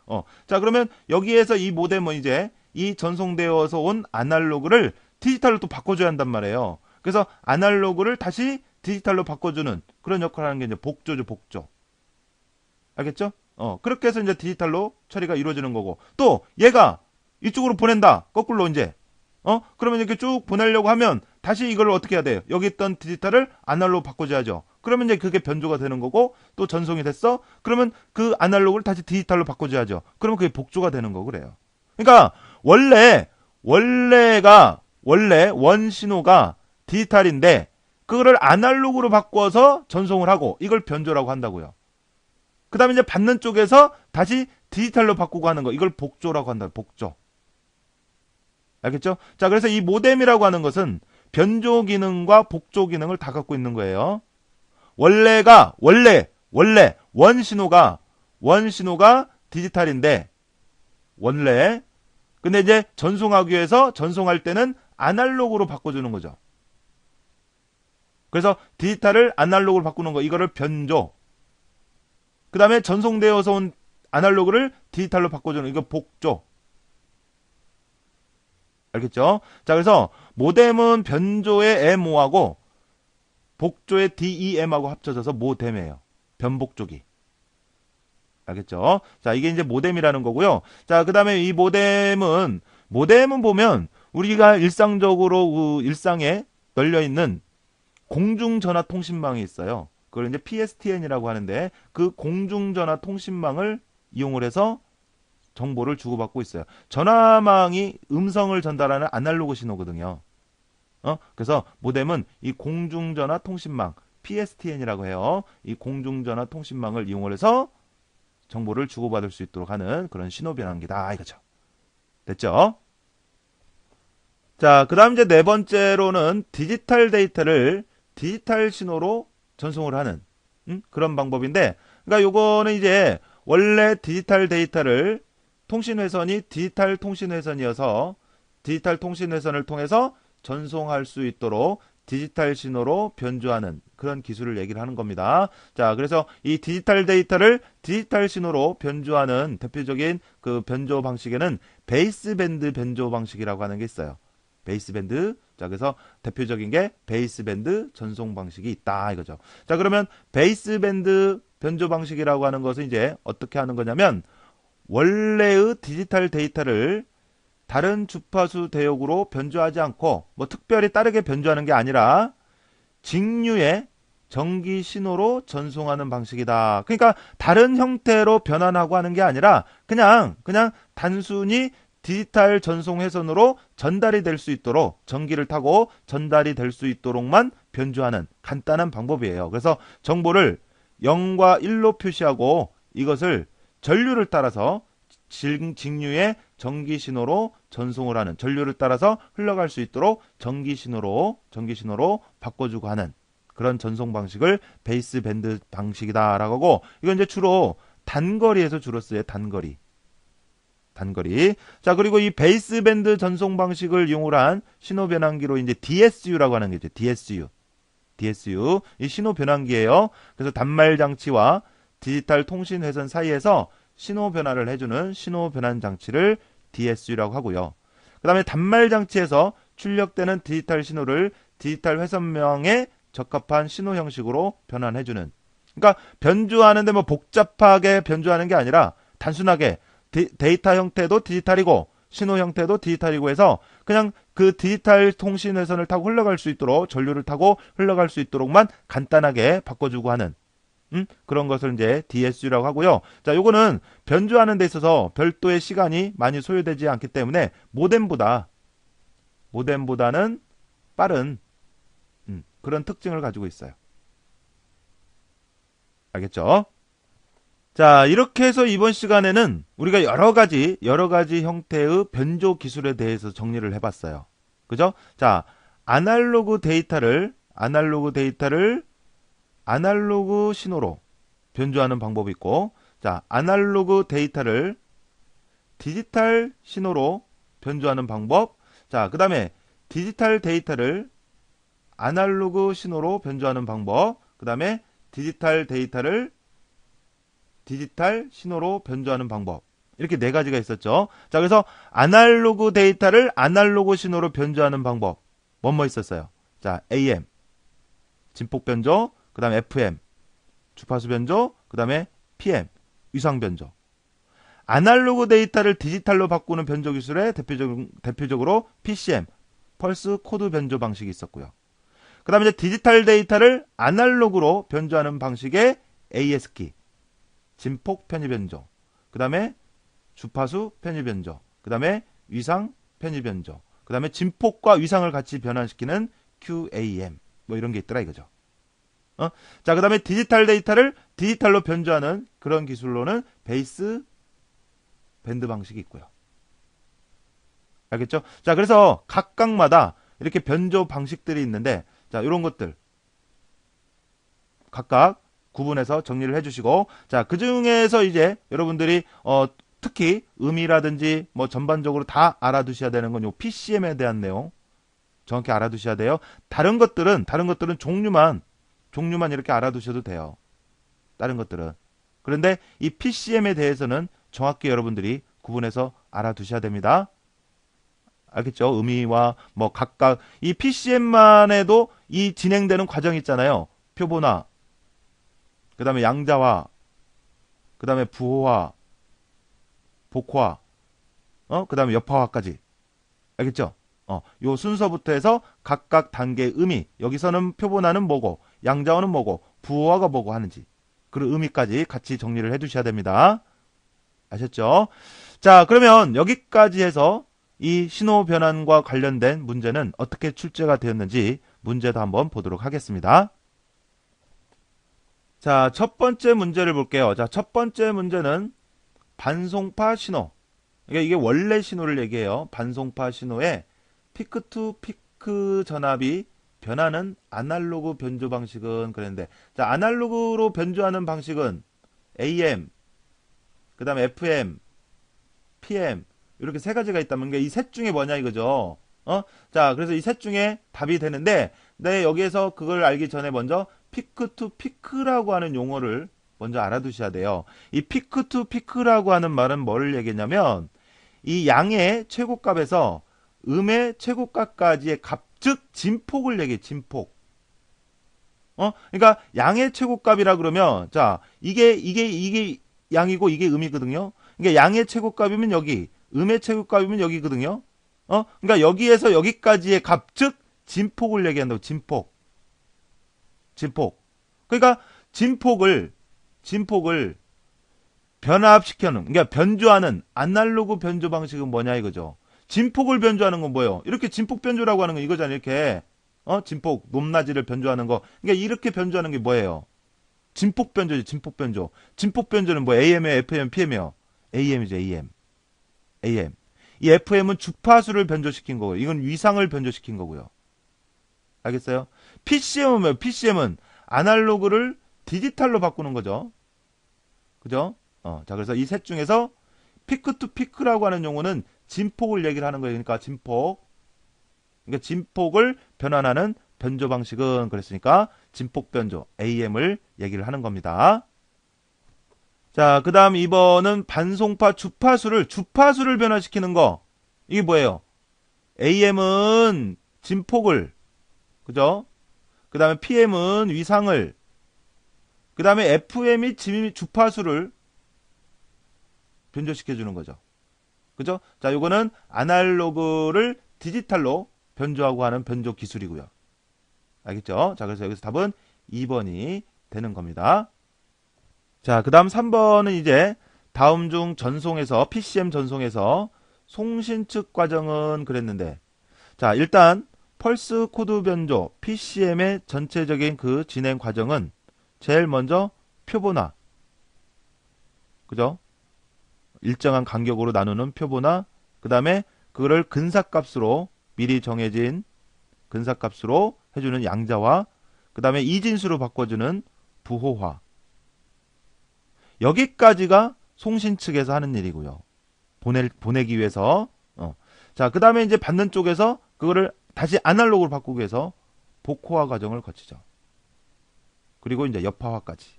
자, 그러면 여기에서 이 모뎀은 이제 이 전송되어서 온 아날로그를 디지털로 또 바꿔줘야 한단 말이에요. 그래서 아날로그를 다시 디지털로 바꿔주는 그런 역할을 하는 게 이제 복조죠, 복조. 알겠죠? 그렇게 해서 이제 디지털로 처리가 이루어지는 거고, 또 얘가 이쪽으로 보낸다. 거꾸로 이제. 그러면 이렇게 쭉 보내려고 하면 다시 이걸 어떻게 해야 돼요? 여기 있던 디지털을 아날로그 바꿔줘야죠. 그러면 이제 그게 변조가 되는 거고, 또 전송이 됐어? 그러면 그 아날로그를 다시 디지털로 바꿔줘야죠. 그러면 그게 복조가 되는 거고 그래요. 그러니까 원래 원 신호가 디지털인데 그거를 아날로그로 바꿔서 전송을 하고, 이걸 변조라고 한다고요. 그 다음에 이제 받는 쪽에서 다시 디지털로 바꾸고 하는 거, 이걸 복조라고 한다. 복조. 알겠죠? 자, 그래서 이 모뎀이라고 하는 것은 변조 기능과 복조 기능을 다 갖고 있는 거예요. 원래 원 신호가 디지털인데, 원래. 근데 이제 전송하기 위해서 전송할 때는 아날로그로 바꿔주는 거죠. 그래서 디지털을 아날로그로 바꾸는 거, 이거를 변조. 그 다음에 전송되어서 온 아날로그를 디지털로 바꿔주는, 이거 복조. 알겠죠? 자, 그래서 모뎀은 변조의 MO하고 복조의 DEM하고 합쳐져서 모뎀이에요. 변복조기. 알겠죠? 자, 이게 이제 모뎀이라는 거고요. 자, 그 다음에 이 모뎀은 보면 우리가 일상적으로 일상에 널려 있는 공중전화 통신망이 있어요. 그걸 이제 PSTN이라고 하는데, 그 공중전화 통신망을 이용을 해서 정보를 주고받고 있어요. 전화망이 음성을 전달하는 아날로그 신호거든요. 그래서 모뎀은 이 공중전화 통신망, PSTN이라고 해요. 이 공중전화 통신망을 이용을 해서 정보를 주고받을 수 있도록 하는 그런 신호 변환기다, 이거죠. 됐죠? 자, 그 다음 이제 네 번째로는 디지털 데이터를 디지털 신호로 전송을 하는 그런 방법인데, 그러니까 요거는 이제 원래 디지털 데이터를 통신회선이 디지털 통신회선이어서 디지털 통신회선을 통해서 전송할 수 있도록 디지털 신호로 변조하는 그런 기술을 얘기를 하는 겁니다. 자, 그래서 이 디지털 데이터를 디지털 신호로 변조하는 대표적인 그 변조 방식에는 베이스밴드 변조 방식이라고 하는 게 있어요. 베이스밴드. 자, 그래서 대표적인 게 베이스밴드 전송 방식이 있다, 이거죠. 자, 그러면 베이스밴드 변조 방식이라고 하는 것은 이제 어떻게 하는 거냐면, 원래의 디지털 데이터를 다른 주파수 대역으로 변조하지 않고 뭐 특별히 다르게 변조하는 게 아니라 직류의 전기 신호로 전송하는 방식이다. 그러니까 다른 형태로 변환하고 하는 게 아니라 그냥 단순히 디지털 전송 회선으로 전달이 될 수 있도록 전기를 타고 전달이 될 수 있도록만 변조하는 간단한 방법이에요. 그래서 정보를 0과 1로 표시하고 이것을 전류를 따라서 직류의 전기 신호로 전송을 하는, 전류를 따라서 흘러갈 수 있도록 전기 신호로 바꿔주고 하는 그런 전송 방식을 베이스 밴드 방식이다라고 하고, 이건 이제 주로 단거리에서 주로 쓰여요. 단거리. 자, 그리고 이 베이스 밴드 전송 방식을 이용을 한 신호 변환기로 이제 DSU라고 하는 게 있죠. DSU. 이 신호 변환기예요. 그래서 단말 장치와 디지털 통신 회선 사이에서 신호 변화를 해주는 신호 변환 장치를 DSU라고 하고요. 그 다음에 단말 장치에서 출력되는 디지털 신호를 디지털 회선명에 적합한 신호 형식으로 변환해주는. 그러니까 변조하는데 뭐 복잡하게 변조하는 게 아니라 단순하게 데이터 형태도 디지털이고 신호 형태도 디지털이고 해서 그냥 그 디지털 통신 회선을 타고 흘러갈 수 있도록, 전류를 타고 흘러갈 수 있도록만 간단하게 바꿔주고 하는 그런 것을 이제 DSU라고 하고요. 자, 요거는 변조하는 데 있어서 별도의 시간이 많이 소요되지 않기 때문에 모뎀보다는 빠른 그런 특징을 가지고 있어요. 알겠죠? 자, 이렇게 해서 이번 시간에는 우리가 여러 가지 형태의 변조 기술에 대해서 정리를 해봤어요. 그죠? 자, 아날로그 데이터를 아날로그 신호로 변조하는 방법이 있고, 자, 아날로그 데이터를 디지털 신호로 변조하는 방법. 자, 그 다음에 디지털 데이터를 아날로그 신호로 변조하는 방법. 그 다음에 디지털 데이터를 디지털 신호로 변조하는 방법. 이렇게 네 가지가 있었죠. 자, 그래서 아날로그 데이터를 아날로그 신호로 변조하는 방법. 뭐뭐 있었어요? 자, AM, 진폭 변조, 그 다음에 FM, 주파수 변조, 그 다음에 PM, 위상 변조. 아날로그 데이터를 디지털로 바꾸는 변조 기술에 대표적으로 PCM, 펄스 코드 변조 방식이 있었고요. 그 다음에 이제 디지털 데이터를 아날로그로 변조하는 방식의 AS키, 진폭 편의 변조, 그 다음에 주파수 편의 변조, 그 다음에 위상 편의 변조, 그 다음에 진폭과 위상을 같이 변환시키는 QAM, 뭐 이런 게 있더라 이거죠. 자, 그 다음에 디지털 데이터를 디지털로 변조하는 그런 기술로는 베이스 밴드 방식이 있고요. 알겠죠? 자, 그래서 각각마다 이렇게 변조 방식들이 있는데, 자, 이런 것들 각각 구분해서 정리를 해주시고, 자, 그 중에서 이제 여러분들이 특히 음이라든지 뭐 전반적으로 다 알아두셔야 되는 건 요 PCM에 대한 내용 정확히 알아두셔야 돼요. 다른 것들은 종류만 이렇게 알아두셔도 돼요. 다른 것들은. 그런데 이 PCM에 대해서는 정확히 여러분들이 구분해서 알아두셔야 됩니다. 알겠죠? 음이와 뭐 각각 이 PCM만 해도 이 진행되는 과정이 있잖아요. 표본화, 그 다음에 양자화, 그 다음에 부호화, 복화, 그 다음에 여파화까지. 알겠죠? 요 순서부터 해서 각각 단계의 의미, 여기서는 표본화는 뭐고, 양자화는 뭐고, 부호화가 뭐고 하는지, 그리고 의미까지 같이 정리를 해두셔야 됩니다. 아셨죠? 자, 그러면 여기까지 해서 이 신호 변환과 관련된 문제는 어떻게 출제가 되었는지 문제도 한번 보도록 하겠습니다. 자, 첫 번째 문제를 볼게요. 자, 첫 번째 문제는 반송파 신호. 그러니까 이게 원래 신호를 얘기해요. 반송파 신호에 피크 투 피크 전압이 변하는 아날로그 변조 방식은 그랬는데, 자, 아날로그로 변조하는 방식은 AM, 그 다음에 FM, PM 이렇게 세 가지가 있다면 이 셋 중에 뭐냐 이거죠. 자, 그래서 이 셋 중에 답이 되는데, 네, 여기에서 그걸 알기 전에 먼저 피크 투 피크라고 하는 용어를 먼저 알아두셔야 돼요. 이 피크 투 피크라고 하는 말은 뭐를 얘기했냐면, 이 양의 최고값에서 음의 최고값까지의 값, 즉 진폭을 얘기해. 진폭. 그러니까 양의 최고값이라 그러면, 자, 이게 양이고 이게 음이거든요. 그러니까 양의 최고값이면 여기, 음의 최고값이면 여기거든요. 그러니까 여기에서 여기까지의 값, 즉 진폭을 얘기한다고. 진폭. 그러니까 진폭을 변압시켜는, 그러니까 변조하는 아날로그 변조 방식은 뭐냐 이거죠. 진폭을 변조하는 건 뭐예요? 이렇게 진폭 변조라고 하는 건 이거잖아요. 이렇게 진폭 높낮이를 변조하는 거. 그러니까 이렇게 변조하는 게 뭐예요? 진폭 변조지. 진폭 변조. 진폭 변조는 뭐 AM이에요, FM이에요, PM이에요? AM이죠. AM. 이 FM은 주파수를 변조시킨 거고요. 이건 위상을 변조시킨 거고요. 알겠어요? PCM은 뭐예요? PCM은 아날로그를 디지털로 바꾸는 거죠. 그죠? 자, 그래서 이 셋 중에서 피크 투 피크라고 하는 용어는 진폭을 얘기를 하는 거예요. 그러니까 진폭. 그러니까 진폭을 변환하는 변조 방식은 그랬으니까 진폭 변조, AM을 얘기를 하는 겁니다. 자, 그 다음 2번은 반송파 주파수를 변화시키는 거. 이게 뭐예요? AM은 진폭을, 그죠? 그 다음에 PM은 위상을, 그 다음에 FM이 주파수를 변조시켜주는 거죠. 그죠? 자, 요거는 아날로그를 디지털로 변조하고 하는 변조 기술이고요. 알겠죠? 자, 그래서 여기서 답은 2번이 되는 겁니다. 자, 그 다음 3번은 이제 다음 중 전송에서, PCM 전송에서 송신 측 과정은 그랬는데, 자, 일단 펄스 코드 변조, PCM의 전체적인 그 진행 과정은 제일 먼저 표본화. 그죠? 일정한 간격으로 나누는 표본화, 그 다음에 그거를 근사값으로 미리 정해진 근사값으로 해주는 양자화, 그 다음에 이진수로 바꿔주는 부호화. 여기까지가 송신 측에서 하는 일이고요. 보내기 위해서. 자, 그 다음에 이제 받는 쪽에서 그거를 다시 아날로그로 바꾸기 위해서 복호화 과정을 거치죠. 그리고 이제 여파화까지.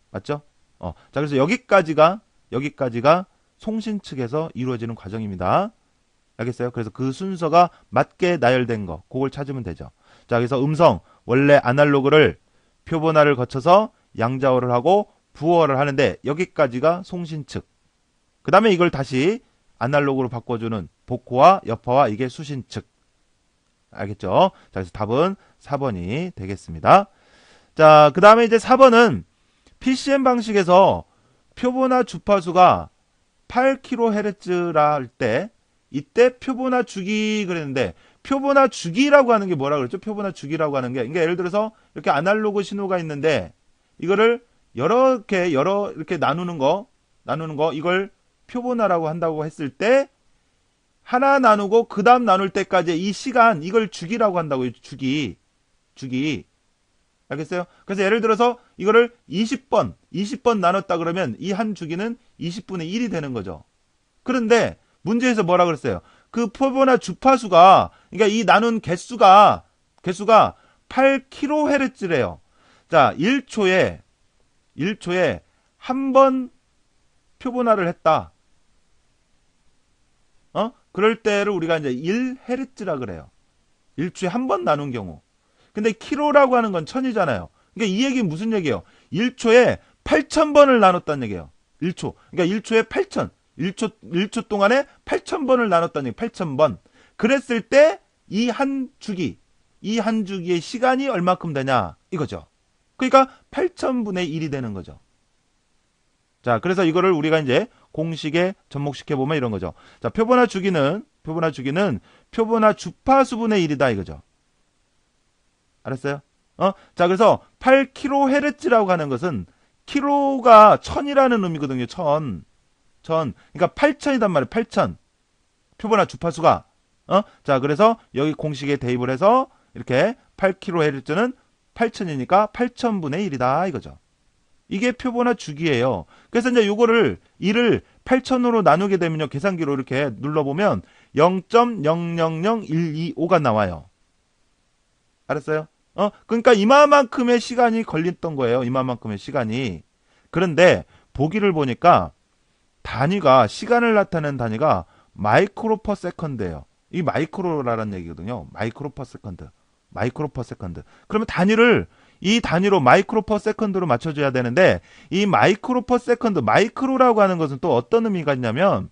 맞죠? 자, 그래서 여기까지가 송신 측에서 이루어지는 과정입니다. 알겠어요? 그래서 그 순서가 맞게 나열된 거, 그걸 찾으면 되죠. 자, 그래서 음성, 원래 아날로그를 표본화를 거쳐서 양자호를 하고 부호를 하는데 여기까지가 송신 측. 그 다음에 이걸 다시 아날로그로 바꿔주는 복호와 여파와 이게 수신 측. 알겠죠? 자, 그래서 답은 4번이 되겠습니다. 자, 그 다음에 이제 4번은 PCM 방식에서 표본화 주파수가 8kHz라 할 때 이때 표본화 주기 그랬는데 표본화 주기라고 하는 게 뭐라 그랬죠? 표본화 주기라고 하는 게 그러니까 예를 들어서 이렇게 아날로그 신호가 있는데 이거를 이렇게 나누는 거 이걸 표본화라고 한다고 했을 때 하나 나누고 그 다음 나눌 때까지 이 시간 이걸 주기라고 한다고요. 주기. 알겠어요? 그래서 예를 들어서 이거를 20번 나눴다 그러면 이 한 주기는 20분의 1이 되는 거죠. 그런데 문제에서 뭐라 그랬어요? 그 표본화 주파수가 그러니까 이 나눈 개수가 8kHz래요. 자, 1초에 한 번 표본화를 했다. 그럴 때를 우리가 이제 1Hz라 그래요. 1초에 한 번 나눈 경우. 근데 키로라고 하는 건 천이잖아요. 그러니까 이 얘기는 무슨 얘기예요? 1초에 8,000번을 나눴다는 얘기예요. 1초. 그러니까 1초에 8,000. 1초 동안에 8,000번을 나눴다는 얘기예요. 8,000번. 그랬을 때 이 한 주기의 시간이 얼마큼 되냐 이거죠. 그러니까 8,000분의 1이 되는 거죠. 자, 그래서 이거를 우리가 이제 공식에 접목시켜 보면 이런 거죠. 자, 표본화 주기는 표본화 주파수분의 1이다 이거죠. 알았어요? 자, 그래서 8kHz라고 하는 것은 키로가 1000이라는 의미거든요. 1000. 그러니까 8000이단 말이에요. 8000. 표본화 주파수가. 자, 그래서 여기 공식에 대입을 해서 이렇게 8kHz는 8000이니까 8000분의 1이다 이거죠. 이게 표본화 주기예요. 그래서 이제 요거를 1을 8000으로 나누게 되면요. 계산기로 이렇게 눌러보면 0.000125가 나와요. 알았어요? 그러니까 이만큼의 시간이 걸렸던 거예요. 이만큼의 시간이. 그런데 보기를 보니까 시간을 나타내는 단위가 마이크로 퍼 세컨드예요. 이 마이크로라는 얘기거든요. 마이크로 퍼 세컨드. 그러면 단위를 이 단위로 마이크로 퍼 세컨드로 맞춰줘야 되는데 이 마이크로 퍼 세컨드, 마이크로라고 하는 것은 또 어떤 의미가 있냐면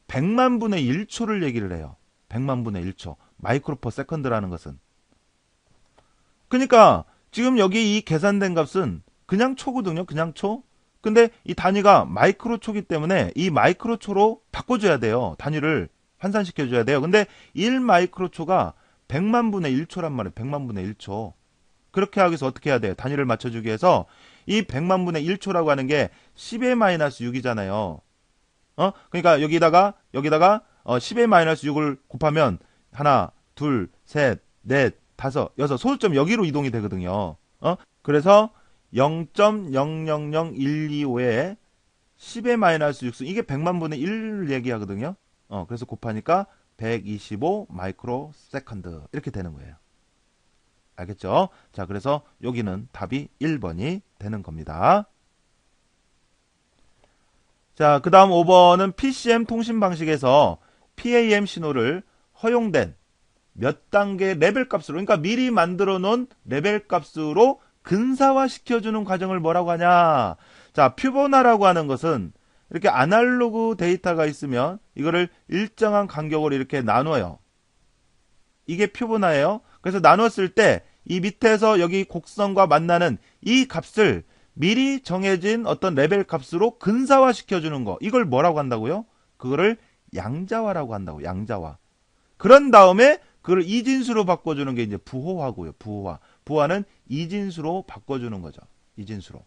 100만 분의 1초를 얘기를 해요. 100만 분의 1초. 마이크로 퍼 세컨드라는 것은. 그러니까 지금 여기 이 계산된 값은 그냥 초거든요. 그냥 초. 근데 이 단위가 마이크로 초기 때문에 이 마이크로 초로 바꿔줘야 돼요. 단위를 환산시켜줘야 돼요. 근데 1 마이크로 초가 100만 분의 1초란 말이에요. 100만 분의 1초. 그렇게 하기 위해서 어떻게 해야 돼요? 단위를 맞춰주기 위해서 이 100만 분의 1초라고 하는 게 10의 마이너스 6이잖아요. 그러니까 여기다가 10의 마이너스 6을 곱하면 하나, 둘, 셋, 넷, 다섯, 여섯, 소수점 여기로 이동이 되거든요. 그래서 0.000125에 10의 마이너스 6수, 이게 100만 분의 1을 얘기하거든요. 그래서 곱하니까 125 마이크로 세컨드 이렇게 되는 거예요. 알겠죠? 자, 그래서 여기는 답이 1번이 되는 겁니다. 자, 그 다음 5번은 PCM 통신 방식에서 PAM 신호를 허용된 몇 단계 레벨 값으로, 그러니까 미리 만들어 놓은 레벨 값으로 근사화 시켜주는 과정을 뭐라고 하냐. 자, 퓨보나라고 하는 것은 이렇게 아날로그 데이터가 있으면 이거를 일정한 간격으로 이렇게 나눠요. 이게 퓨보나예요. 그래서 나눴을 때 이 밑에서 여기 곡선과 만나는 이 값을 미리 정해진 어떤 레벨 값으로 근사화 시켜주는 거. 이걸 뭐라고 한다고요? 그거를 양자화라고 한다고. 양자화. 그런 다음에 그걸 이진수로 바꿔주는 게 이제 부호화고요. 부호화. 부호화는 이진수로 바꿔주는 거죠. 이진수로.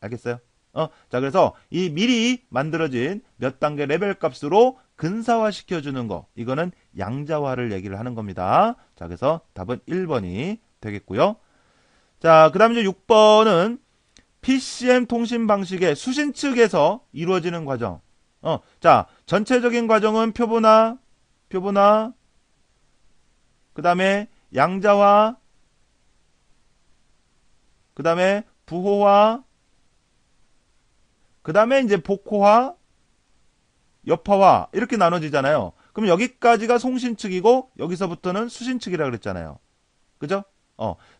알겠어요? 자, 그래서 이 미리 만들어진 몇 단계 레벨 값으로 근사화 시켜주는 거. 이거는 양자화를 얘기를 하는 겁니다. 자, 그래서 답은 1번이 되겠고요. 자, 그 다음 이제 6번은 PCM 통신 방식의 수신 측에서 이루어지는 과정. 자, 전체적인 과정은 표본화, 그 다음에 양자화, 그 다음에 부호화, 그 다음에 이제 복호화, 여파화 이렇게 나눠지잖아요. 그럼 여기까지가 송신 측이고 여기서부터는 수신 측이라고 그랬잖아요. 그죠?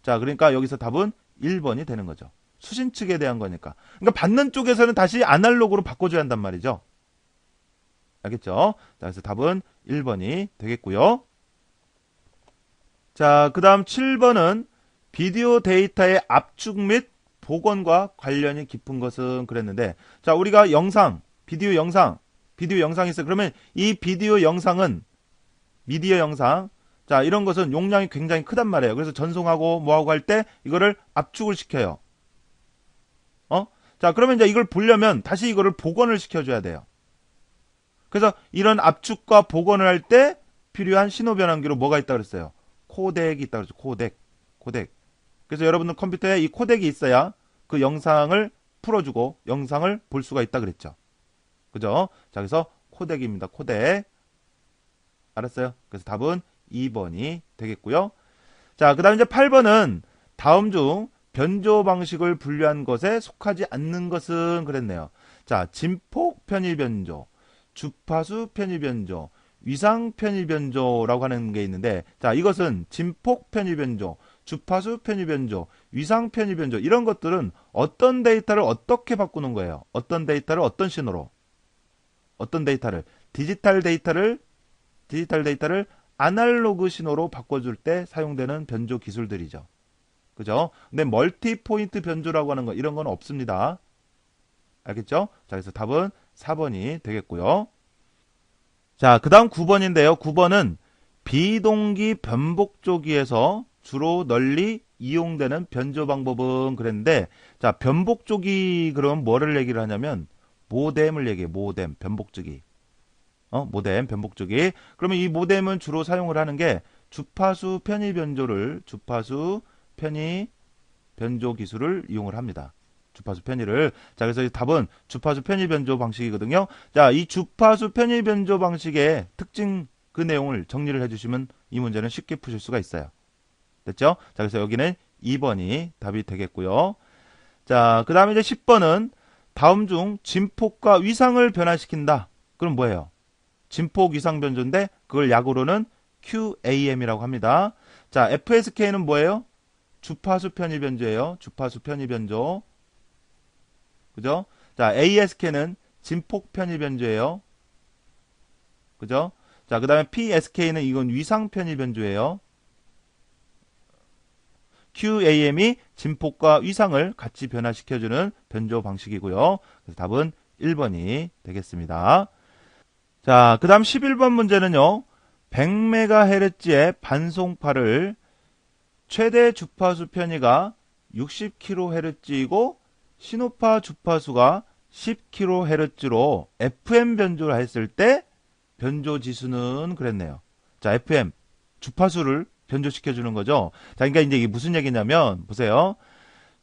자, 그러니까 여기서 답은 1번이 되는 거죠. 수신 측에 대한 거니까. 그러니까 받는 쪽에서는 다시 아날로그로 바꿔줘야 한단 말이죠. 알겠죠? 자, 그래서 답은 1번이 되겠고요. 자, 그 다음 7번은 비디오 데이터의 압축 및 복원과 관련이 깊은 것은 그랬는데, 자, 우리가 비디오 영상이 있어요. 그러면 이 비디오 영상은 미디어 영상, 자, 이런 것은 용량이 굉장히 크단 말이에요. 그래서 전송하고 뭐하고 할 때 이거를 압축을 시켜요. 자, 그러면 이제 이걸 보려면 다시 이거를 복원을 시켜줘야 돼요. 그래서 이런 압축과 복원을 할 때 필요한 신호 변환기로 뭐가 있다 그랬어요? 코덱이 있다 그랬죠. 코덱. 그래서 여러분들 컴퓨터에 이 코덱이 있어야 그 영상을 풀어주고 영상을 볼 수가 있다 그랬죠. 그죠? 자, 그래서 코덱입니다. 코덱. 알았어요? 그래서 답은 2번이 되겠고요. 자, 그 다음 이제 8번은 다음 중 변조 방식을 분류한 것에 속하지 않는 것은 그랬네요. 자, 진폭 편의 변조, 주파수 편의 변조, 위상 편의 변조라고 하는 게 있는데, 자, 이것은 진폭 편의 변조, 주파수 편의 변조, 위상 편의 변조, 이런 것들은 어떤 데이터를 어떻게 바꾸는 거예요? 어떤 데이터를 어떤 신호로? 어떤 데이터를? 디지털 데이터를 아날로그 신호로 바꿔줄 때 사용되는 변조 기술들이죠. 그죠? 근데 멀티 포인트 변조라고 하는 거, 이런 건 없습니다. 알겠죠? 자, 그래서 답은 4번이 되겠고요. 자, 그 다음 9번인데요. 9번은 비동기 변복조기에서 주로 널리 이용되는 변조 방법은 그랬는데, 자, 변복조기 그러면 뭐를 얘기를 하냐면 모뎀을 얘기해요. 모뎀, 변복조기. 모뎀, 변복조기. 그러면 이 모뎀은 주로 사용을 하는 게 주파수 편의 변조 기술을 이용을 합니다. 주파수 편의를. 자, 그래서 답은 주파수 편의 변조 방식이거든요. 자, 이 주파수 편의 변조 방식의 특징, 그 내용을 정리를 해주시면 이 문제는 쉽게 푸실 수가 있어요. 됐죠? 자, 그래서 여기는 2번이 답이 되겠고요. 자, 그 다음에 이제 10번은 다음 중 진폭과 위상을 변화시킨다. 그럼 뭐예요? 진폭 위상 변조인데 그걸 약으로는 QAM이라고 합니다. 자, FSK는 뭐예요? 주파수 편의 변조예요. 주파수 편의 변조. 그죠? 자, ASK는 진폭 편의 변조예요. 그죠? 자, 그 다음에 PSK는 이건 위상 편의 변조예요. QAM이 진폭과 위상을 같이 변화시켜주는 변조 방식이고요. 그래서 답은 1번이 되겠습니다. 자, 그 다음 11번 문제는요. 100MHz의 반송파를 최대 주파수 편의가 60kHz이고 신호파 주파수가 10kHz로 FM 변조를 했을 때 변조 지수는 그랬네요. 자, FM 주파수를 변조시켜주는 거죠. 자, 그러니까 이제 이게 무슨 얘기냐면 보세요.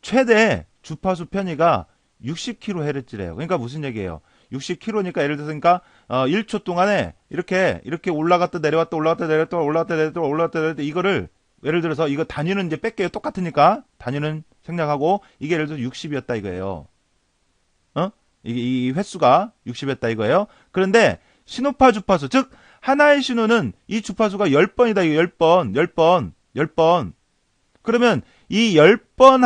최대 주파수 편의가 60kHz래요. 그러니까 무슨 얘기예요? 60kHz니까 예를 들어서 그러니까 1초 동안에 이렇게 올라갔다 내려왔다 올라갔다 내려왔다 올라갔다 내려왔다 올라갔다 내려왔다 이거를 예를 들어서 이거 단위는 이제 뺄게요. 똑같으니까 단위는 생략하고 이게 예를 들어서 60이었다 이거예요. 이 횟수가 60이었다 이거예요. 그런데 신호파 주파수 즉 하나의 신호는 이 주파수가 10번이다. 이거 10번. 그러면 이 10번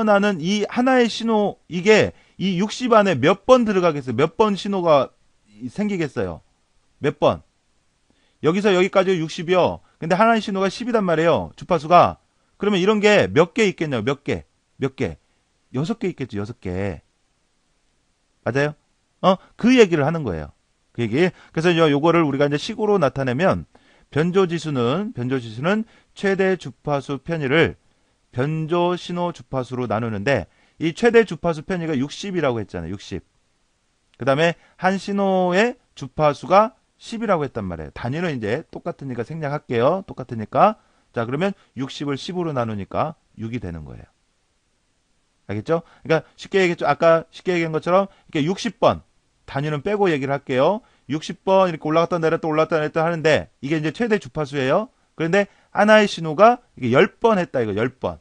하는 이 하나의 신호 이게 이 60 안에 몇 번 들어가겠어요? 몇 번 신호가 생기겠어요? 몇 번? 여기서 여기까지 60이요. 근데 하나의 신호가 10이단 말이에요. 주파수가. 그러면 이런 게 몇 개 있겠냐고. 몇 개. 6개 있겠죠. 6개. 맞아요? 그 얘기를 하는 거예요. 그 얘기. 그래서 요거를 우리가 이제 식으로 나타내면 변조지수는 최대 주파수 편의를 변조 신호 주파수로 나누는데 이 최대 주파수 편의가 60이라고 했잖아요. 60. 그 다음에 한 신호의 주파수가 10이라고 했단 말이에요. 단위는 이제 똑같으니까 생략할게요. 똑같으니까. 자, 그러면 60을 10으로 나누니까 6이 되는 거예요. 알겠죠? 그러니까 쉽게 얘기했죠. 아까 쉽게 얘기한 것처럼 이렇게 60번 단위는 빼고 얘기를 할게요. 60번 이렇게 올라갔다 내렸다 하는데 이게 이제 최대 주파수예요. 그런데 하나의 신호가 이게 10번 했다 이거 10번.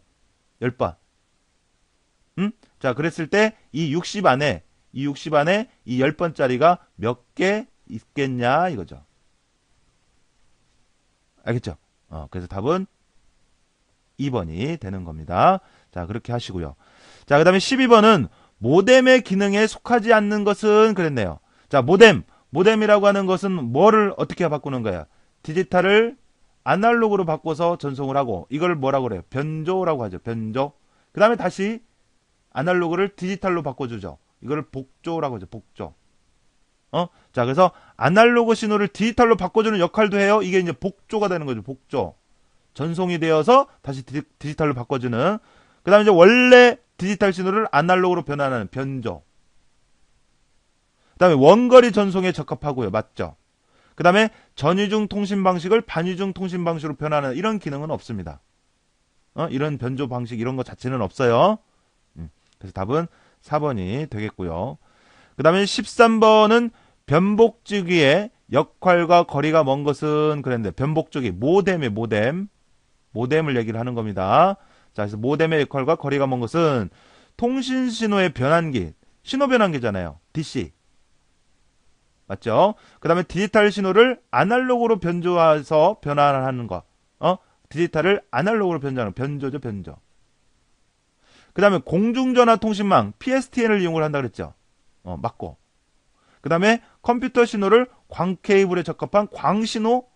자, 그랬을 때 이 60 안에 이 10번짜리가 몇 개 있겠냐 이거죠. 알겠죠? 그래서 답은 2번이 되는 겁니다. 자, 그렇게 하시고요. 자, 그 다음에 12번은 모뎀의 기능에 속하지 않는 것은 그랬네요. 자, 모뎀이라고 하는 것은 뭐를 어떻게 바꾸는 거야? 디지털을 아날로그로 바꿔서 전송을 하고 이걸 뭐라고 그래요? 변조라고 하죠. 변조. 그 다음에 다시 아날로그를 디지털로 바꿔주죠. 이걸 복조라고 하죠. 복조. 자, 그래서 아날로그 신호를 디지털로 바꿔주는 역할도 해요. 이게 이제 복조가 되는 거죠. 복조. 전송이 되어서 다시 디지털로 바꿔주는. 그 다음에 이제 원래 디지털 신호를 아날로그로 변환하는 변조. 그 다음에 원거리 전송에 적합하고요. 맞죠? 그 다음에 전위중 통신 방식을 반위중 통신 방식으로 변환하는 이런 기능은 없습니다. 이런 변조 방식 이런 것 자체는 없어요. 그래서 답은 4번이 되겠고요. 그 다음에 13번은 변복주기의 역할과 거리가 먼 것은 그랬는데 변복주기 모뎀을 얘기를 하는 겁니다. 자, 그래서 모뎀의 역할과 거리가 먼 것은 통신 신호의 변환기, 신호 변환기잖아요. DC. 맞죠? 그 다음에 디지털 신호를 아날로그로 변조해서 변환하는 거. 디지털을 아날로그로 변조하는 변조죠, 변조. 그 다음에 공중전화 통신망, PSTN을 이용을 한다 그랬죠? 맞고. 그 다음에 컴퓨터 신호를 광 케이블에 적합한 광신호,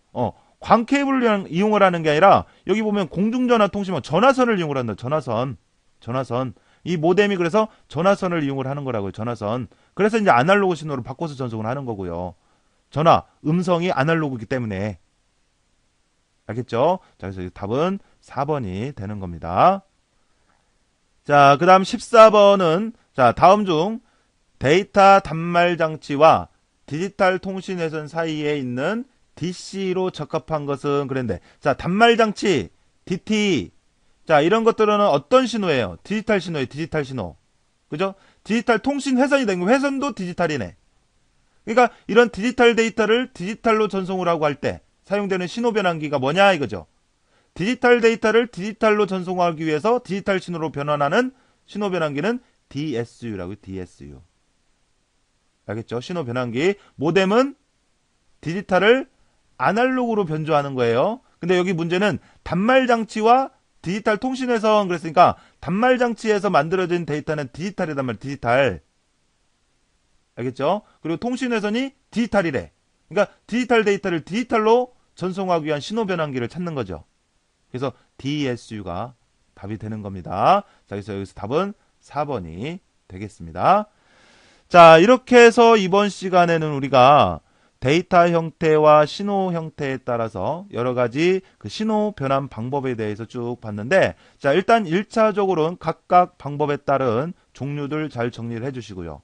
광 케이블을 이용을 하는 게 아니라 여기 보면 공중전화 통신망, 전화선을 이용을 한다. 전화선. 이 모뎀이 그래서 전화선을 이용을 하는 거라고요. 전화선. 그래서 이제 아날로그 신호를 바꿔서 전송을 하는 거고요. 전화, 음성이 아날로그이기 때문에. 알겠죠? 자, 그래서 답은 4번이 되는 겁니다. 자, 그 다음 14번은, 자, 다음 중 데이터 단말 장치와 디지털 통신 회선 사이에 있는 DC로 적합한 것은 그랬는데, 자, 단말 장치, DT. 자, 이런 것들은 어떤 신호예요? 디지털 신호예요, 디지털 신호. 그죠? 디지털 통신 회선이 된 거, 회선도 디지털이네. 그러니까 이런 디지털 데이터를 디지털로 전송을 하고 할 때 사용되는 신호 변환기가 뭐냐 이거죠. 디지털 데이터를 디지털로 전송하기 위해서 디지털 신호로 변환하는 신호 변환기는 DSU라고요. DSU. 알겠죠? 신호 변환기. 모뎀은 디지털을 아날로그로 변조하는 거예요. 근데 여기 문제는 단말 장치와 디지털 통신회선 그랬으니까 단말 장치에서 만들어진 데이터는 디지털이란 말, 디지털. 알겠죠? 그리고 통신회선이 디지털이래. 그러니까 디지털 데이터를 디지털로 전송하기 위한 신호 변환기를 찾는 거죠. 그래서 DSU가 답이 되는 겁니다. 자, 그래서 여기서 답은 4번이 되겠습니다. 자, 이렇게 해서 이번 시간에는 우리가 데이터 형태와 신호 형태에 따라서 여러 가지 그 신호 변환 방법에 대해서 쭉 봤는데, 자, 일단 1차적으로는 각각 방법에 따른 종류들 잘 정리를 해주시고요.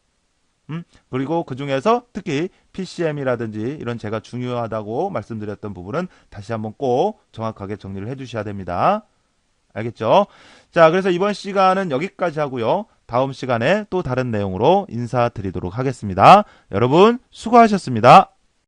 그리고 그 중에서 특히 PCM이라든지 이런 제가 중요하다고 말씀드렸던 부분은 다시 한번 꼭 정확하게 정리를 해주셔야 됩니다. 알겠죠? 자, 그래서 이번 시간은 여기까지 하고요. 다음 시간에 또 다른 내용으로 인사드리도록 하겠습니다. 여러분 수고하셨습니다.